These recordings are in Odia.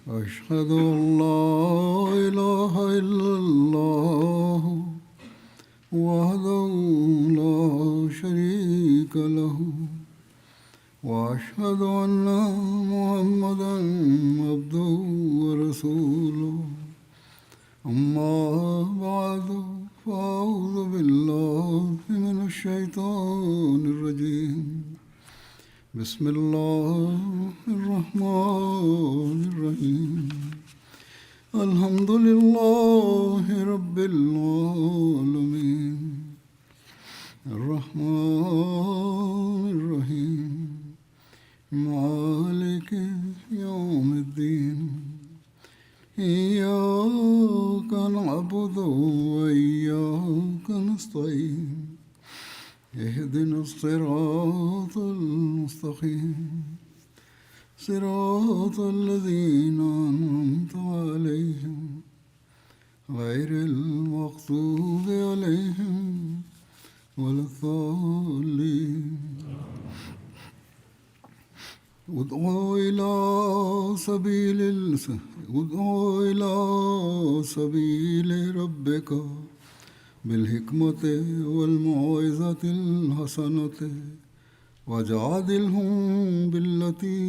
أشهد أن لا إله إلا الله وحده لا شريك له وأشهد أن محمدا عبده ورسوله أما بعد فأعوذ بالله من الشيطان الرجيم بسم الله الرحمن الرحيم الحمد لله رب العالمين الرحمن الرحيم مالك يوم الدين إياك نعبد وإياك نستعين اهدنا الصراط المستقيم صراط الذين أنعمت عليهم غير المغضوب عليهم ولا الضالين ادعوا إلى سبيل ربك بالحكمة والموعظة الحسنة وجادلهم بالتي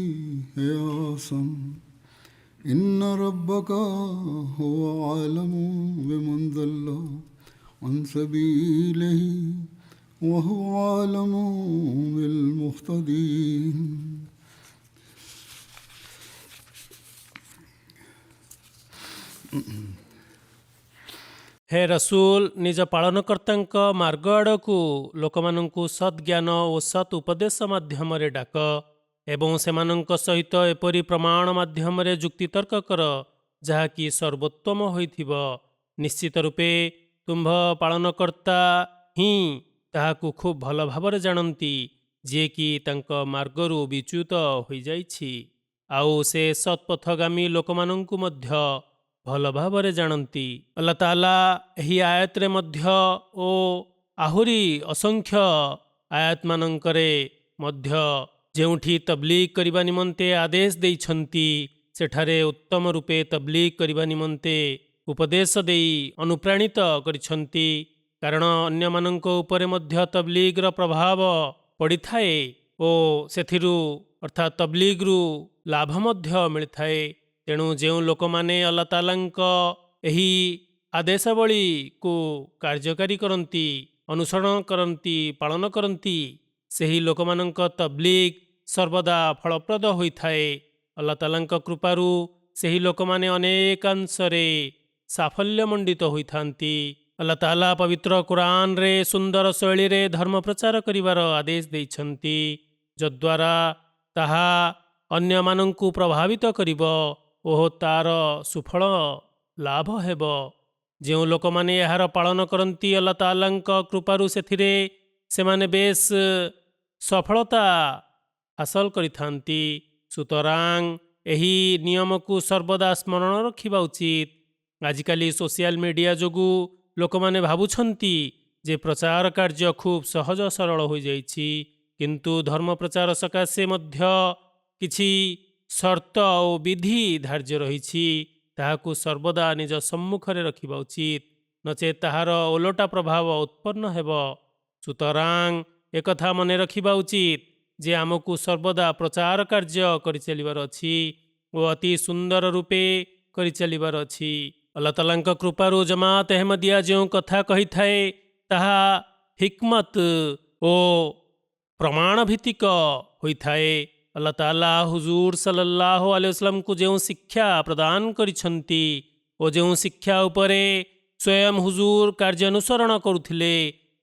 هي أحسن إن ربك هو أعلم بمن ضل عن سبيله وهو أعلم بالمهتدين हे रसूल निज पालनकर्त्ताଙ୍କ ମାର୍ଗ ଆଡ଼କୁ ଲୋକମାନଙ୍କୁ ସଦ୍ଜ୍ଞାନ ଓ ସତ୍ ଉପଦେଶ ମାଧ୍ୟମରେ ଡାକ ଏବଂ ସେମାନଙ୍କ ସହିତ ଏପରି ପ୍ରମାଣ ମାଧ୍ୟମରେ ଯୁକ୍ତିତର୍କ କର ଯାହାକି ସର୍ବୋତ୍ତମ ହୋଇଥିବ। ନିଶ୍ଚିତ ରୂପେ ତୁମ୍ଭ ପାଳନକର୍ତ୍ତା ହିଁ ତାହାକୁ ଖୁବ୍ ଭଲ ଭାବରେ ଜାଣନ୍ତି ଯିଏକି ତାଙ୍କ ମାର୍ଗରୁ ବିଚ୍ୟୁତ ହୋଇଯାଇଛି, ଆଉ ସେ ସତ୍ପଥଗାମୀ ଲୋକମାନଙ୍କୁ ମଧ୍ୟ ଭଲ ଭାବରେ ଜାଣନ୍ତି। ଆଲ୍ଲାହ ତାଆଲା ଏହି ଆୟାତରେ ମଧ୍ୟ ଓ ଆହୁରି ଅସଂଖ୍ୟ ଆୟାତମାନଙ୍କରେ ମଧ୍ୟ ଯେଉଁଠି ତବଲିଗ୍ କରିବା ନିମନ୍ତେ ଆଦେଶ ଦେଇଛନ୍ତି ସେଠାରେ ଉତ୍ତମ ରୂପେ ତବଲିଗ୍ କରିବା ନିମନ୍ତେ ଉପଦେଶ ଦେଇ ଅନୁପ୍ରାଣିତ କରିଛନ୍ତି, କାରଣ ଅନ୍ୟମାନଙ୍କ ଉପରେ ମଧ୍ୟ ତବଲିଗ୍ର ପ୍ରଭାବ ପଡ଼ିଥାଏ ଓ ସେଥିରୁ ଅର୍ଥାତ୍ ତବଲିଗ୍ରୁ ଲାଭ ମଧ୍ୟ ମିଳିଥାଏ। ତେଣୁ ଯେଉଁ ଲୋକମାନେ ଆଲ୍ଲାହ ତାଆଲାଙ୍କ ଏହି ଆଦେଶାବଳୀକୁ କାର୍ଯ୍ୟକାରୀ କରନ୍ତି, ଅନୁସରଣ କରନ୍ତି, ପାଳନ କରନ୍ତି, ସେହି ଲୋକମାନଙ୍କ ତବଲିଗ୍ ସର୍ବଦା ଫଳପ୍ରଦ ହୋଇଥାଏ। ଆଲ୍ଲାହ ତାଆଲାଙ୍କ କୃପାରୁ ସେହି ଲୋକମାନେ ଅନେକାଂଶରେ ସାଫଲ୍ୟମଣ୍ଡିତ ହୋଇଥାନ୍ତି। ଆଲ୍ଲାହ ତାଆଲା ପବିତ୍ର କୁରାନରେ ସୁନ୍ଦର ଶୈଳୀରେ ଧର୍ମ ପ୍ରଚାର କରିବାର ଆଦେଶ ଦେଇଛନ୍ତି, ଯଦ୍ୱାରା ତାହା ଅନ୍ୟମାନଙ୍କୁ ପ୍ରଭାବିତ କରିବ ଓ ତାର ସୁଫଳ ଲାଭ ହେବ। ଯେଉଁ ଲୋକମାନେ ଏହାର ପାଳନ କରନ୍ତି ଆଲ୍ଲାହ ତାଆଲାଙ୍କ କୃପାରୁ ସେଥିରେ ସେମାନେ ବେଶ ସଫଳତା ହାସଲ କରିଥାନ୍ତି। ସୁତରାଂ ଏହି ନିୟମକୁ ସର୍ବଦା ସ୍ମରଣ ରଖିବା ଉଚିତ। ଆଜିକାଲି ସୋସିଆଲ ମିଡ଼ିଆ ଯୋଗୁଁ ଲୋକମାନେ ଭାବୁଛନ୍ତି ଯେ ପ୍ରଚାର କାର୍ଯ୍ୟ ଖୁବ୍ ସହଜ ସରଳ ହୋଇଯାଇଛି, କିନ୍ତୁ ଧର୍ମ ପ୍ରଚାର ସକାଶେ ମଧ୍ୟ କିଛି ସର୍ତ୍ତ ଓ ବିଧି ଧାର୍ଯ୍ୟ ରହିଛି। ତାହାକୁ ସର୍ବଦା ନିଜ ସମ୍ମୁଖରେ ରଖିବା ଉଚିତ, ନଚେତ୍ ତାହାର ଓଲଟା ପ୍ରଭାବ ଉତ୍ପନ୍ନ ହେବ। ସୁତରାଂ ଏକଥା ମନେ ରଖିବା ଉଚିତ ଯେ ଆମକୁ ସର୍ବଦା ପ୍ରଚାର କାର୍ଯ୍ୟ କରିଚାଲିବାର ଅଛି ଓ ଅତି ସୁନ୍ଦର ରୂପେ କରିଚାଲିବାର ଅଛି। ଆଲ୍ଲାହ ତାଆଲାଙ୍କ କୃପାରୁ ଜମାତ ଅହମଦିୟା ଯେଉଁ କଥା କହିଥାଏ ତାହା ହିକ୍ମତ ଓ ପ୍ରମାଣ ଭିତ୍ତିକ ହୋଇଥାଏ। ଆଲ୍ଲାହ ତାଆଲା ହୁଜୁର ସല്ലଲ୍ଲାହୁ ଆଲୈହି ወସଲ୍ଲମକୁ ଯେଉଁ ଶିକ୍ଷା ପ୍ରଦାନ କରିଛନ୍ତି ଓ ଯେଉଁ ଶିକ୍ଷା ଉପରେ ସ୍ୱୟଂ ହୁଜୁର କାର୍ଯ୍ୟାନୁସରଣ କରୁଥିଲେ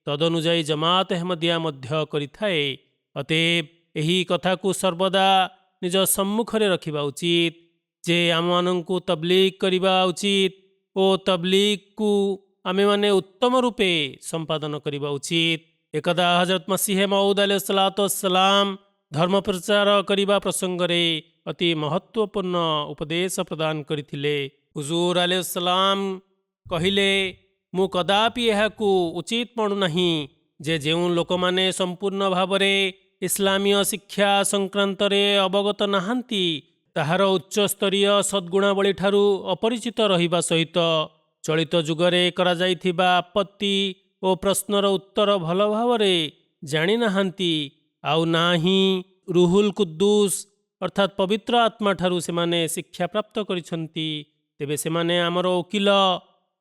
ତଦନୁଯାୟୀ ଜମାତ ଅହମଦିୟା ମଧ୍ୟ କରିଥାଏ। ଅତଏବ ଏହି କଥାକୁ ସର୍ବଦା ନିଜ ସମ୍ମୁଖରେ ରଖିବା ଉଚିତ ଯେ ଆମମାନଙ୍କୁ ତବଲିଗ୍ କରିବା ଉଚିତ ଓ ତବଲିଗକୁ ଆମେମାନେ ଉତ୍ତମ ରୂପେ ସମ୍ପାଦନ କରିବା ଉଚିତ। ଏକଦା ହଜରତ ମସିହ ମଉଦ ଆଲୈହିସ୍ସଲାମ ଧର୍ମ ପ୍ରଚାର କରିବା ପ୍ରସଙ୍ଗରେ ଅତି ମହତ୍ୱପୂର୍ଣ୍ଣ ଉପଦେଶ ପ୍ରଦାନ କରିଥିଲେ। ହୁଜୁର ଆଲୈହିସ୍ସଲାମ କହିଲେ, ମୁଁ କଦାପି ଏହାକୁ ଉଚିତ ମଣୁନାହିଁ ଯେ ଯେଉଁ ଲୋକମାନେ ସମ୍ପୂର୍ଣ୍ଣ ଭାବରେ ଇସଲାମୀୟ ଶିକ୍ଷା ସଂକ୍ରାନ୍ତରେ ଅବଗତ ନାହାନ୍ତି ତାହାର ଉଚ୍ଚସ୍ତରୀୟ ସଦ୍ଗୁଣାବଳୀଠାରୁ ଅପରିଚିତ ରହିବା ସହିତ ଚଳିତ ଯୁଗରେ କରାଯାଇଥିବା ଆପତ୍ତି ଓ ପ୍ରଶ୍ନର ଉତ୍ତର ଭଲ ଭାବରେ ଜାଣିନାହାନ୍ତି, ଆଉ ନା ହିଁ ରୁହୁଲ କୁଦ୍ଦୁସ୍ ଅର୍ଥାତ୍ ପବିତ୍ର ଆତ୍ମାଠାରୁ ସେମାନେ ଶିକ୍ଷାପ୍ରାପ୍ତ କରିଛନ୍ତି, ତେବେ ସେମାନେ ଆମର ଓକିଲ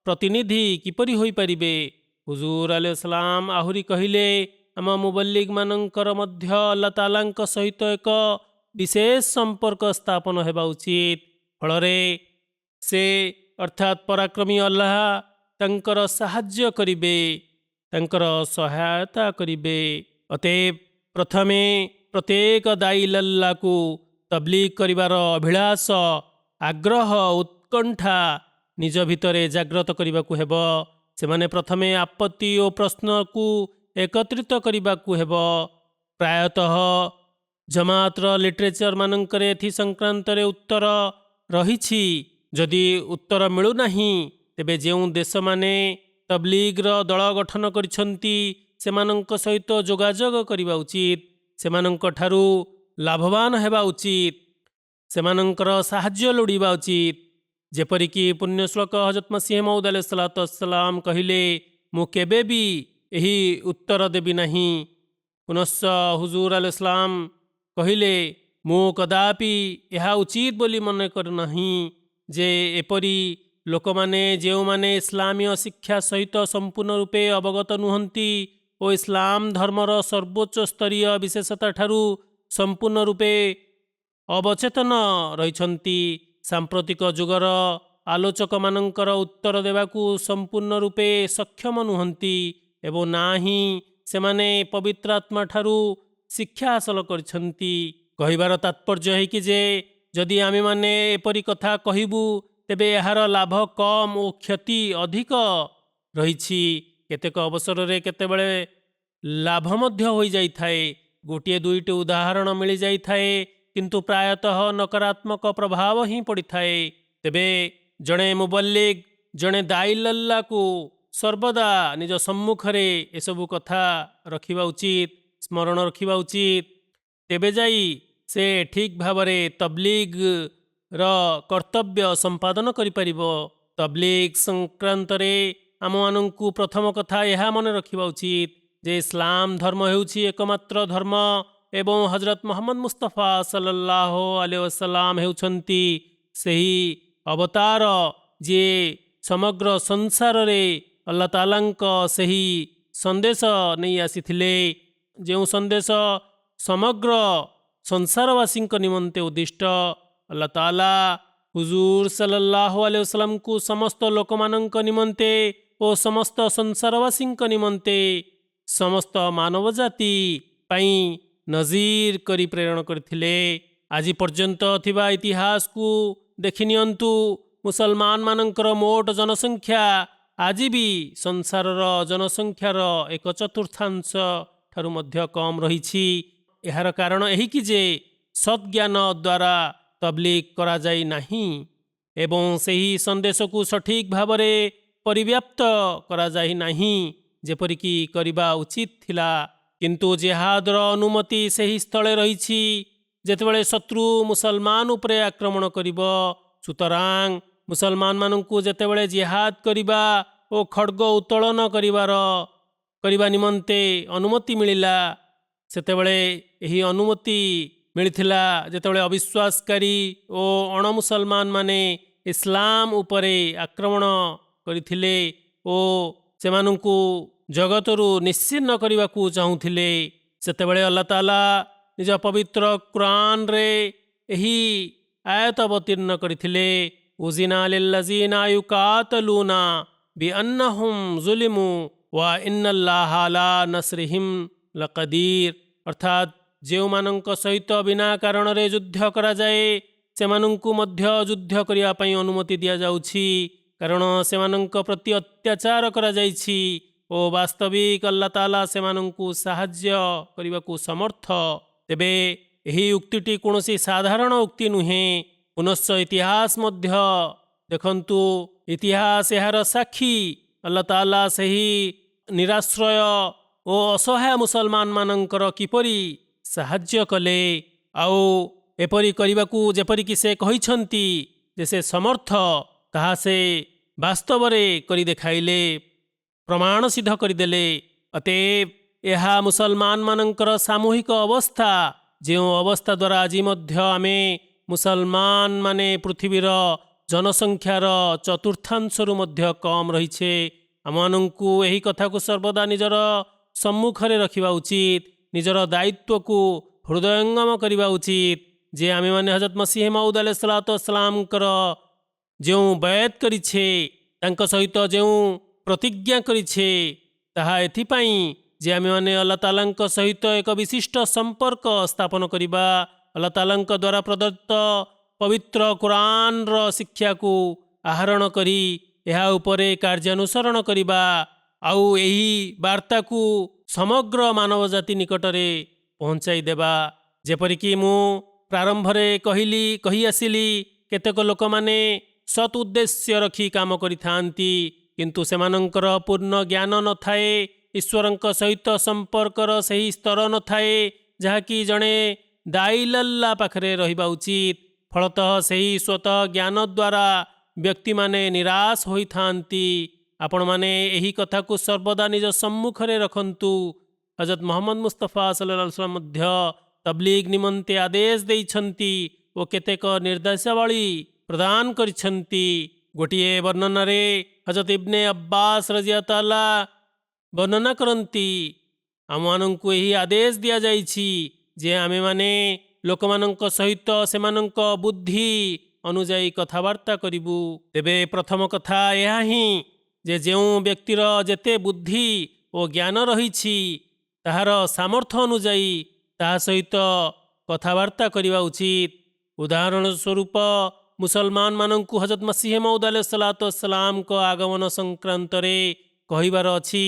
ପ୍ରତିନିଧି କିପରି ହୋଇପାରିବେ? ହୁଜୁର ଆଲୈହିସ୍ସଲାମ ଆହୁରି କହିଲେ, ଆମ ମୁବଲ୍ଲିଗମାନଙ୍କର ମଧ୍ୟ ଆଲ୍ଲାହ ତାଆଲାଙ୍କ ସହିତ ଏକ ବିଶେଷ ସମ୍ପର୍କ ସ୍ଥାପନ ହେବା ଉଚିତ। ଫଳରେ ସେ ଅର୍ଥାତ୍ ପରାକ୍ରମୀ ଆଲ୍ଲାହ ତାଙ୍କର ସାହାଯ୍ୟ କରିବେ, ତାଙ୍କର ସହାୟତା କରିବେ। ଅତଏବ ପ୍ରଥମେ ପ୍ରତ୍ୟେକ ଦାଇଲାଲ୍ଲାକୁ ତବଲିଗ କରିବାର ଅଭିଳାଷ, ଆଗ୍ରହ, ଉତ୍କଣ୍ଠା ନିଜ ଭିତରେ ଜାଗ୍ରତ କରିବାକୁ ହେବ। ସେମାନେ ପ୍ରଥମେ ଆପତ୍ତି ଓ ପ୍ରଶ୍ନକୁ ଏକତ୍ରିତ କରିବାକୁ ହେବ। ପ୍ରାୟତଃ ଜମାତର ଲିଟରେଚର ମାନଙ୍କରେ ଏଥି ସଂକ୍ରାନ୍ତରେ ଉତ୍ତର ରହିଛି। ଯଦି ଉତ୍ତର ମିଳୁନାହିଁ, ତେବେ ଯେଉଁ ଦେଶମାନେ ତବଲିଗର ଦଳ ଗଠନ କରିଛନ୍ତି ସେମାନଙ୍କ ସହିତ ଯୋଗାଯୋଗ କରିବା ଉଚିତ, ସେମାନଙ୍କଠାରୁ ଲାଭବାନ ହେବା ଉଚିତ, ସେମାନଙ୍କର ସାହାଯ୍ୟ ଲୋଡ଼ିବା ଉଚିତ। ଯେପରିକି ପୁଣ୍ୟଶ୍ଲୋକ ହଜରତ ମସିହ ମଉଦ ଆଲୈହିସ୍ସଲାତୁ ୱସ୍ସଲାମ କହିଲେ, ମୁଁ କେବେ ବି ଏହି ଉତ୍ତର ଦେବି ନାହିଁ। ପୁନଶ୍ଚ ହୁଜୁର ଆଲୈହିସ୍ସଲାମ କହିଲେ, ମୁଁ କଦାପି ଏହା ଉଚିତ ବୋଲି ମନେ କରୁନାହିଁ ଯେ ଏପରି ଲୋକମାନେ ଯେଉଁମାନେ ଇସଲାମୀୟ ଶିକ୍ଷା ସହିତ ସମ୍ପୂର୍ଣ୍ଣ ରୂପେ ଅବଗତ ନୁହନ୍ତି ଓ ଇସଲାମ ଧର୍ମର ସର୍ବୋଚ୍ଚ ସ୍ତରୀୟ ବିଶେଷତାଠାରୁ ସମ୍ପୂର୍ଣ୍ଣ ରୂପେ ଅବଚେତନ ରହିଛନ୍ତି, ସାମ୍ପ୍ରତିକ ଯୁଗର ଆଲୋଚକମାନଙ୍କର ଉତ୍ତର ଦେବାକୁ ସମ୍ପୂର୍ଣ୍ଣ ରୂପେ ସକ୍ଷମ ନୁହନ୍ତି ଏବଂ ନା ହିଁ ସେମାନେ ପବିତ୍ର ଆତ୍ମାଠାରୁ ଶିକ୍ଷା ହାସଲ କରିଛନ୍ତି। କହିବାର ତାତ୍ପର୍ଯ୍ୟ ଏହିକି ଯେ ଯଦି ଆମେମାନେ ଏପରି କଥା କହିବୁ, ତେବେ ଏହାର ଲାଭ କମ୍ ଓ କ୍ଷତି ଅଧିକ ରହିଛି। କେତେକ ଅବସରରେ କେତେବେଳେ ଲାଭ ମଧ୍ୟ ହୋଇଯାଇଥାଏ। ଗୋଟିଏ ଦୁଇଟି ଉଦାହରଣ ମିଳିଯାଇଥାଏ, କିନ୍ତୁ ପ୍ରାୟତଃ ନକାରାତ୍ମକ ପ୍ରଭାବ ହିଁ ପଡ଼ିଥାଏ। ତେବେ ଜଣେ ମୁବଲ୍ଲିଗ, ଜଣେ ଦାଇଲାଲ୍ଲାକୁ ସର୍ବଦା ନିଜ ସମ୍ମୁଖରେ ଏସବୁ କଥା ରଖିବା ଉଚିତ, ସ୍ମରଣ ରଖିବା ଉଚିତ। ତେବେ ଯାଇ ସେ ଠିକ୍ ଭାବରେ ତବଲିଗର କର୍ତ୍ତବ୍ୟ ସମ୍ପାଦନ କରିପାରିବ। ତବଲିଗ ସଂକ୍ରାନ୍ତରେ ଆମମାନଙ୍କୁ ପ୍ରଥମ କଥା ଏହା ମନେ ରଖିବା ଉଚିତ ଯେ ଇସଲାମ ଧର୍ମ ହେଉଛି ଏକମାତ୍ର ଧର୍ମ ଏବଂ ହଜରତ ମୁହମ୍ମଦ ମୁସ୍ତଫା ସല്ലଲ୍ଲାହୁ ଆଲୈହି ୱସଲ୍ଲାମ ହେଉଛନ୍ତି ସେହି ଅବତାର ଯିଏ ସମଗ୍ର ସଂସାରରେ ଆଲ୍ଲାହ ତାଆଲାଙ୍କ ସେହି ସନ୍ଦେଶ ନେଇ ଆସିଥିଲେ, ଯେଉଁ ସନ୍ଦେଶ ସମଗ୍ର ସଂସାରବାସୀଙ୍କ ନିମନ୍ତେ ଉଦ୍ଦିଷ୍ଟ। ଆଲ୍ଲାହ ତାଆଲା ହୁଜୁର ସല്ലଲ୍ଲାହୁ ଆଲୈହି ୱସଲ୍ଲାମକୁ ସମସ୍ତ ଲୋକମାନଙ୍କ ନିମନ୍ତେ ଓ ସମସ୍ତ ସଂସାରବାସୀଙ୍କ ନିମନ୍ତେ ସମସ୍ତ ମାନବ ଜାତି ପାଇଁ ନଜିର କରି ପ୍ରେରଣ କରିଥିଲେ। ଆଜି ପର୍ଯ୍ୟନ୍ତ ଥିବା ଇତିହାସକୁ ଦେଖିନିଅନ୍ତୁ। ମୁସଲମାନମାନଙ୍କର ମୋଟ ଜନସଂଖ୍ୟା ଆଜି ବି ସଂସାରର ଜନସଂଖ୍ୟାର 1/4 ଠାରୁ ମଧ୍ୟ କମ୍ ରହିଛି। ଏହାର କାରଣ ଏହିକି ଯେ ସଦ୍ଜ୍ଞାନ ଦ୍ୱାରା ତବଲିଗ କରାଯାଇ ନାହିଁ ଏବଂ ସେହି ସନ୍ଦେଶକୁ ସଠିକ୍ ଭାବରେ ପରିବ୍ୟାପ୍ତ କରାଯାଇ ନାହିଁ ଯେପରିକି କରିବା ଉଚିତ ଥିଲା। କିନ୍ତୁ ଜେହାଦର ଅନୁମତି ସେହି ସ୍ଥଳେ ରହିଛି ଯେତେବେଳେ ଶତ୍ରୁ ମୁସଲମାନ ଉପରେ ଆକ୍ରମଣ କରିବ। ସୁତରାଂ ମୁସଲମାନମାନଙ୍କୁ ଯେତେବେଳେ ଜେହାଦ କରିବା ଓ ଖଡ୍ଗ ଉତ୍ତୋଳନ କରିବା ନିମନ୍ତେ ଅନୁମତି ମିଳିଲା, ସେତେବେଳେ ଏହି ଅନୁମତି ମିଳିଥିଲା ଯେତେବେଳେ ଅବିଶ୍ୱାସକାରୀ ଓ ଅଣମୁସଲମାନ ମାନେ ଇସଲାମ ଉପରେ ଆକ୍ରମଣ କରିଥିଲେ ଓ ସେମାନଙ୍କୁ ଜଗତରୁ ନିଶ୍ଚିହ୍ନ କରିବାକୁ ଚାହୁଁଥିଲେ। ସେତେବେଳେ ଆଲ୍ଲାହ ତାଆଲା ନିଜ ପବିତ୍ର କୁରାନରେ ଏହି ଆୟତ ଅବତୀର୍ଣ୍ଣ କରିଥିଲେ, ଉଜିନା ଲିଲ୍ଲଜିନା ୟୁକାତଲୁନା ବିଅନ୍ନହୁମ୍ ଯୁଲିମୁ ୱା ଇନ୍ନଲ୍ଲାହ ଆଲା ନସ୍ରିହିମ୍ ଲକଦୀର। ଅର୍ଥାତ୍ ଯେଉଁମାନଙ୍କ ସହିତ ବିନା କାରଣରେ ଯୁଦ୍ଧ କରାଯାଏ ସେମାନଙ୍କୁ ମଧ୍ୟ ଯୁଦ୍ଧ କରିବା ପାଇଁ ଅନୁମତି ଦିଆଯାଉଛି, କାରଣ ସେମାନଙ୍କ ପ୍ରତି ଅତ୍ୟାଚାର କରାଯାଇଛି ଓ ବାସ୍ତବିକ ଆଲ୍ଲାହ ତାଆଲା ସେମାନଙ୍କୁ ସାହାଯ୍ୟ କରିବାକୁ ସମର୍ଥ। ତେବେ ଏହି ଉକ୍ତିଟି କୌଣସି ସାଧାରଣ ଉକ୍ତି ନୁହେଁ। ପୁନଶ୍ଚ ଇତିହାସ ମଧ୍ୟ ଦେଖନ୍ତୁ। ଇତିହାସ ଏହାର ସାକ୍ଷୀ। ଆଲ୍ଲାହ ତାଆଲା ସେହି ନିରାଶ୍ରୟ ଓ ଅସହାୟ ମୁସଲମାନମାନଙ୍କର କିପରି ସାହାଯ୍ୟ କଲେ ଆଉ ଏପରି କରିବାକୁ ଯେପରିକି ସେ କହିଛନ୍ତି ଯେ ସେ ସମର୍ଥ, ତାହା ସେ ବାସ୍ତବରେ କରି ଦେଖାଇଲେ, ପ୍ରମାଣ ସିଦ୍ଧ କରିଦେଲେ। ଅତଏବ ଏହା ମୁସଲମାନମାନଙ୍କର ସାମୂହିକ ଅବସ୍ଥା, ଯେଉଁ ଅବସ୍ଥା ଦ୍ୱାରା ଆଜି ମଧ୍ୟ ଆମେ ମୁସଲମାନମାନେ ପୃଥିବୀର ଜନସଂଖ୍ୟାର ଚତୁର୍ଥାଂଶରୁ ମଧ୍ୟ କମ୍ ରହିଛେ। ଆମମାନଙ୍କୁ ଏହି କଥାକୁ ସର୍ବଦା ନିଜର ସମ୍ମୁଖରେ ରଖିବା ଉଚିତ, ନିଜର ଦାୟିତ୍ୱକୁ ହୃଦୟଙ୍ଗମ କରିବା ଉଚିତ ଯେ ଆମେମାନେ ହଜରତ ମସିହ ମଉଦ ଆଲୈହିସ୍ସଲାତୁୱସ୍ସଲାମଙ୍କର ଯେଉଁ ବୟାତ କରିଛେ, ତାଙ୍କ ସହିତ ଯେଉଁ ପ୍ରତିଜ୍ଞା କରିଛେ, ତାହା ଏଥିପାଇଁ ଯେ ଆମେମାନେ ଆଲ୍ଲାହ ତାଆଲାଙ୍କ ସହିତ ଏକ ବିଶିଷ୍ଟ ସମ୍ପର୍କ ସ୍ଥାପନ କରିବା, ଆଲ୍ଲାହ ତାଆଲାଙ୍କ ଦ୍ୱାରା ପ୍ରଦତ୍ତ ପବିତ୍ର କୁରାନର ଶିକ୍ଷାକୁ ଆହରଣ କରି ଏହା ଉପରେ କାର୍ଯ୍ୟାନୁସରଣ କରିବା, ଆଉ ଏହି ବାର୍ତ୍ତାକୁ ସମଗ୍ର ମାନବ ଜାତି ନିକଟରେ ପହଞ୍ଚାଇ ଦେବା। ଯେପରିକି ମୁଁ ପ୍ରାରମ୍ଭରେ କହି ଆସିଲି, କେତେକ ଲୋକମାନେ ସତ୍ ଉଦ୍ଦେଶ୍ୟ ରଖି କାମ କରିଥାନ୍ତି, କିନ୍ତୁ ସେମାନଙ୍କର ପୂର୍ଣ୍ଣ ଜ୍ଞାନ ନଥାଏ, ଈଶ୍ୱରଙ୍କ ସହିତ ସମ୍ପର୍କର ସେହି ସ୍ତର ନଥାଏ ଯାହାକି ଜଣେ ଦାଇଲାଲ୍ଲା ପାଖରେ ରହିବା ଉଚିତ। ଫଳତଃ ସେହି ସ୍ୱତଃ ଜ୍ଞାନ ଦ୍ୱାରା ବ୍ୟକ୍ତିମାନେ ନିରାଶ ହୋଇଥାନ୍ତି। ଆପଣମାନେ ଏହି କଥାକୁ ସର୍ବଦା ନିଜ ସମ୍ମୁଖରେ ରଖନ୍ତୁ। ହଜରତ ମହମ୍ମଦ ମୁସ୍ତଫା ସଲ୍ଲଲ୍ଲାହୁ ଆଲୈହି वसल्लम ମଧ୍ୟ ତବଲିଗ ନିମନ୍ତେ ଆଦେଶ ଦେଇଛନ୍ତି ଓ କେତେକ ନିର୍ଦ୍ଦେଶାବଳୀ ପ୍ରଦାନ କରିଛନ୍ତି। ଗୋଟିଏ ବର୍ଣ୍ଣନାରେ ହଜରତ ଇବ୍ନେ ଅବ୍ବାସ ରଜିୟଲ୍ଲାହୁ ତାଆଲା ବର୍ଣ୍ଣନା କରନ୍ତି, ଆମମାନଙ୍କୁ ଏହି ଆଦେଶ ଦିଆଯାଇଛି ଯେ ଆମେମାନେ ଲୋକମାନଙ୍କ ସହିତ ସେମାନଙ୍କ ବୁଦ୍ଧି ଅନୁଯାୟୀ କଥାବାର୍ତ୍ତା କରିବୁ। ତେବେ ପ୍ରଥମ କଥା ଏହା ହିଁ ଯେ ଯେଉଁ ବ୍ୟକ୍ତିର ଯେତେ ବୁଦ୍ଧି ଓ ଜ୍ଞାନ ରହିଛି, ତାହାର ସାମର୍ଥ୍ୟ ଅନୁଯାୟୀ ତାହା ସହିତ କଥାବାର୍ତ୍ତା କରିବା ଉଚିତ। ଉଦାହରଣ ସ୍ୱରୂପ ମୁସଲମାନମାନଙ୍କୁ ହଜରତ ମସିହ ମଉଦ ଆଲୈହିସ୍ସଲାତୁୱସ୍ସଲାମଙ୍କ ଆଗମନ ସଂକ୍ରାନ୍ତରେ କହିବାର ଅଛି,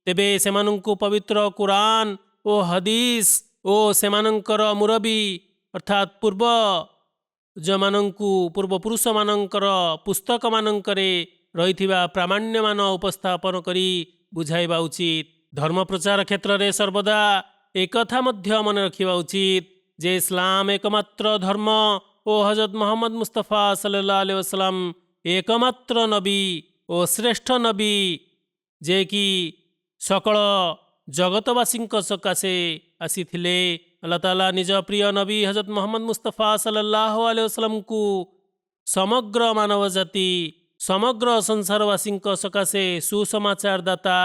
ତେବେ ସେମାନଙ୍କୁ ପବିତ୍ର କୁରାନ ଓ ହଦିସ ଓ ସେମାନଙ୍କର ମୁରବୀ ଅର୍ଥାତ୍ ପୂର୍ବପୁରୁଷମାନଙ୍କର ପୁସ୍ତକମାନଙ୍କରେ ରହିଥିବା ପ୍ରାମାଣ୍ୟମାନ ଉପସ୍ଥାପନ କରି ବୁଝାଇବା ଉଚିତ। ଧର୍ମ ପ୍ରଚାର କ୍ଷେତ୍ରରେ ସର୍ବଦା ଏକଥା ମଧ୍ୟ ମନେ ରଖିବା ଉଚିତ ଯେ ଇସଲାମ ଏକମାତ୍ର ଧର୍ମ ଓ ହଜରତ ମହମ୍ମଦ ମୁସ୍ତଫା ସଲ୍ଲଲ୍ଲାହୁ ଆଲୈହି वसल्लम ଏକମାତ୍ର ନବୀ ଓ ଶ୍ରେଷ୍ଠ ନବୀ, ଯେ କି ସକଳ ଜଗତବାସୀଙ୍କ ସକାଶେ ଆସିଥିଲେ। ଆଲ୍ଲାହ ତାଆଲା ନିଜ ପ୍ରିୟ ନବୀ ହଜରତ ମହମ୍ମଦ ମୁସ୍ତଫା ସଲ୍ଲଲ୍ଲାହୁ ଆଲୈହି वसल्लमଙ୍କୁ ସମଗ୍ର ମାନବ ଜାତି, ସମଗ୍ର ସଂସାରବାସୀଙ୍କ ସକାଶେ ସୁସମାଚାର ଦାତା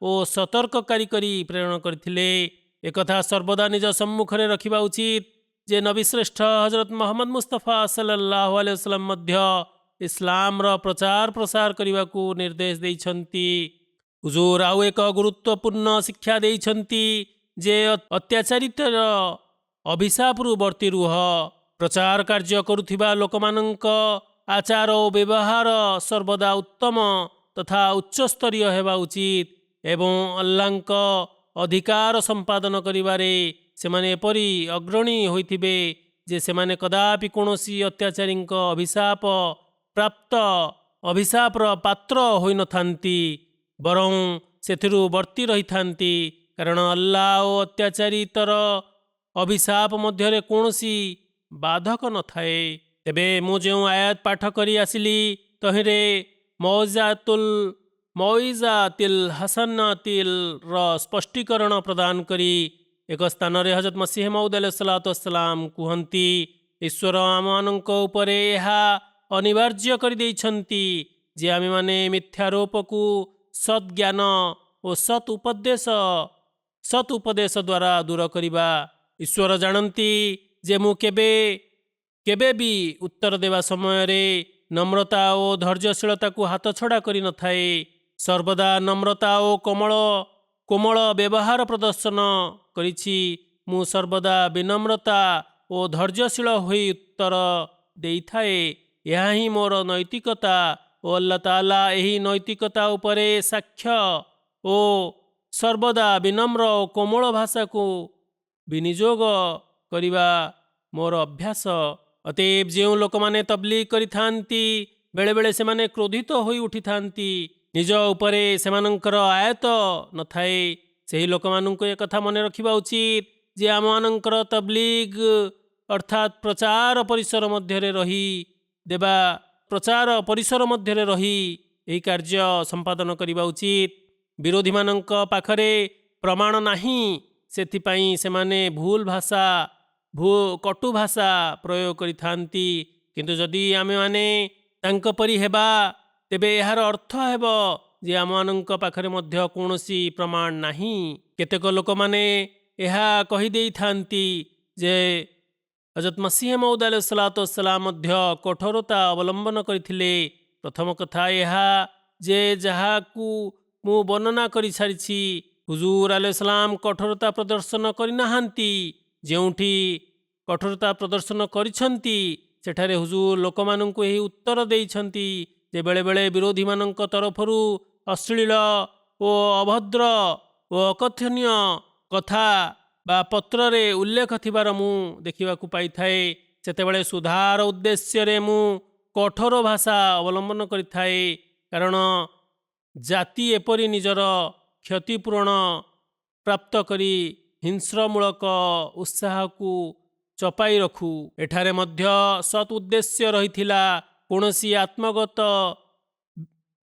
ଓ ସତର୍କକାରୀ କରି ପ୍ରେରଣ କରିଥିଲେ। ଏକଥା ସର୍ବଦା ନିଜ ସମ୍ମୁଖରେ ରଖିବା ଉଚିତ ଯେ ନବୀ ଶ୍ରେଷ୍ଠ ହଜରତ ମହମ୍ମଦ ମୁସ୍ତଫା ସଲ୍ଲଲ୍ଲାହୁ ଆଲୈହି वसल्लम ମଧ୍ୟ ଇସଲାମର ପ୍ରଚାର ପ୍ରସାର କରିବାକୁ ନିର୍ଦ୍ଦେଶ ଦେଇଛନ୍ତି। ହୁଜୁର ଆଉ ଏକ ଗୁରୁତ୍ୱପୂର୍ଣ୍ଣ ଶିକ୍ଷା ଦେଇଛନ୍ତି ଯେ ଅତ୍ୟାଚାରିତାର ଅଭିଶାପରୁ ବର୍ତ୍ତି ରୁହ। ପ୍ରଚାର କାର୍ଯ୍ୟ କରୁଥିବା ଲୋକମାନଙ୍କ ଆଚାର ଓ ବ୍ୟବହାର ସର୍ବଦା ଉତ୍ତମ ତଥା ଉଚ୍ଚସ୍ତରୀୟ ହେବା ଉଚିତ ଏବଂ ଆଲ୍ଲାହଙ୍କ ଅଧିକାର ସମ୍ପାଦନ କରିବାରେ ସେମାନେ ଏପରି ଅଗ୍ରଣୀ ହୋଇଥିବେ ଯେ ସେମାନେ କଦାପି କୌଣସି ଅତ୍ୟାଚାରୀଙ୍କ ଅଭିଶାପର ପାତ୍ର ହୋଇନଥାନ୍ତି, ବରଂ ସେଥିରୁ ବର୍ତ୍ତି ରହିଥାନ୍ତି, କାରଣ ଆଲ୍ଲାହ ଓ ଅତ୍ୟାଚାରିତର ଅଭିଶାପ ମଧ୍ୟରେ କୌଣସି ବାଧକ ନଥାଏ। ତେବେ ମୁଁ ଯେଉଁ ଆୟାତ ପାଠ କରି ଆସିଲି, ତହିଁରେ ମୌଇଜାତିଲ ହାସାନାତିଲର ସ୍ପଷ୍ଟୀକରଣ ପ୍ରଦାନ କରି ଏକ ସ୍ଥାନରେ ହଜରତ ମସିହ ମଉଦ ଆଲୈହିସ୍ସଲାତୁୱସ୍ସଲାମ କୁହନ୍ତି, ଈଶ୍ୱର ଆମମାନଙ୍କ ଉପରେ ଏହା ଅନିବାର୍ଯ୍ୟ କରିଦେଇଛନ୍ତି ଯେ ଆମେମାନେ ମିଥ୍ୟାରୋପକୁ ସଦ୍ଜ୍ଞାନ ଓ ସତ୍ ଉପଦେଶ ଦ୍ୱାରା ଦୂର କରିବା। ଈଶ୍ୱର ଜାଣନ୍ତି ଯେ ମୁଁ କେବେ ବି ଉତ୍ତର ଦେବା ସମୟରେ ନମ୍ରତା ଓ ଧୈର୍ଯ୍ୟଶୀଳତାକୁ ହାତଛଡ଼ା କରିନଥାଏ। ସର୍ବଦା ନମ୍ରତା ଓ କୋମଳ ବ୍ୟବହାର ପ୍ରଦର୍ଶନ କରିଛି। ମୁଁ ସର୍ବଦା ବିନମ୍ରତା ଓ ଧୈର୍ଯ୍ୟଶୀଳ ହୋଇ ଉତ୍ତର ଦେଇଥାଏ। ଏହା ହିଁ ମୋର ନୈତିକତା ଓ ଆଲ୍ଲାହ ତାଆଲା ଏହି ନୈତିକତା ଉପରେ ସାକ୍ଷ୍ୟ ଓ ସର୍ବଦା ବିନମ୍ର ଓ କୋମଳ ଭାଷାକୁ ବିନିଯୋଗ କରିବା ମୋର ଅଭ୍ୟାସ। ଅତଏବ ଯେଉଁ ଲୋକମାନେ ତବଲିଗ କରିଥାନ୍ତି, ବେଳେବେଳେ ସେମାନେ କ୍ରୋଧିତ ହୋଇ ଉଠିଥାନ୍ତି, ନିଜ ଉପରେ ସେମାନଙ୍କର ଆୟତ ନଥାଏ। ସେହି ଲୋକମାନଙ୍କୁ ଏକଥା ମନେ ରଖିବା ଉଚିତ ଯେ ଆମମାନଙ୍କର ତବଲିଗ ଅର୍ଥାତ୍ ପ୍ରଚାର ପରିସର ମଧ୍ୟରେ ରହି ଦେବା ପ୍ରଚାର ପରିସର ମଧ୍ୟରେ ରହି ଏହି କାର୍ଯ୍ୟ ସମ୍ପାଦନ କରିବା ଉଚିତ। ବିରୋଧୀମାନଙ୍କ ପାଖରେ ପ୍ରମାଣ ନାହିଁ, ସେଥିପାଇଁ ସେମାନେ ଭୁଲ ଭାଷା କଟୁ ଭାଷା ପ୍ରୟୋଗ କରିଥାନ୍ତି। କିନ୍ତୁ ଯଦି ଆମେମାନେ ତାଙ୍କ ପରି ହେବା, ତେବେ ଏହାର ଅର୍ଥ ହେବ ଯେ ଆମମାନଙ୍କ ପାଖରେ ମଧ୍ୟ କୌଣସି ପ୍ରମାଣ ନାହିଁ। କେତେକ ଲୋକମାନେ ଏହା କହିଦେଇଥାନ୍ତି ଯେ ହଜରତ ମସିହ ମଉଦ ଆଲୈହିସ୍ସଲାମ ମଧ୍ୟ କଠୋରତା ଅବଲମ୍ବନ କରିଥିଲେ। ପ୍ରଥମ କଥା ଏହା ଯେ ଯାହାକୁ ମୁଁ ବର୍ଣ୍ଣନା କରିସାରିଛି, ହୁଜୁର ଆଲୈହିସ୍ସଲାମ କଠୋରତା ପ୍ରଦର୍ଶନ କରିନାହାନ୍ତି। ଯେଉଁଠି କଠୋରତା ପ୍ରଦର୍ଶନ କରିଛନ୍ତି ସେଠାରେ ହୁଜୁର ଲୋକମାନଙ୍କୁ ଏହି ଉତ୍ତର ଦେଇଛନ୍ତି ଯେ ବେଳେବେଳେ ବିରୋଧୀମାନଙ୍କ ତରଫରୁ ଅଶ୍ଳୀଳ ଓ ଅଭଦ୍ର ଓ ଅକଥନୀୟ କଥା ବା ପତ୍ରରେ ଉଲ୍ଲେଖ ଥିବାର ମୁଁ ଦେଖିବାକୁ ପାଇଥାଏ। ସେତେବେଳେ ସୁଧାର ଉଦ୍ଦେଶ୍ୟରେ ମୁଁ କଠୋର ଭାଷା ଅବଲମ୍ବନ କରିଥାଏ, କାରଣ ଜାତି ଏପରି ନିଜର କ୍ଷତିପୂରଣ ପ୍ରାପ୍ତ କରି ହିଂସ୍ରମୂଳକ ଉତ୍ସାହକୁ ଚପାଇ ରଖୁ। ଏଠାରେ ମଧ୍ୟ ସତ୍ ଉଦ୍ଦେଶ୍ୟ ରହିଥିଲା। କୌଣସି ଆତ୍ମଗତ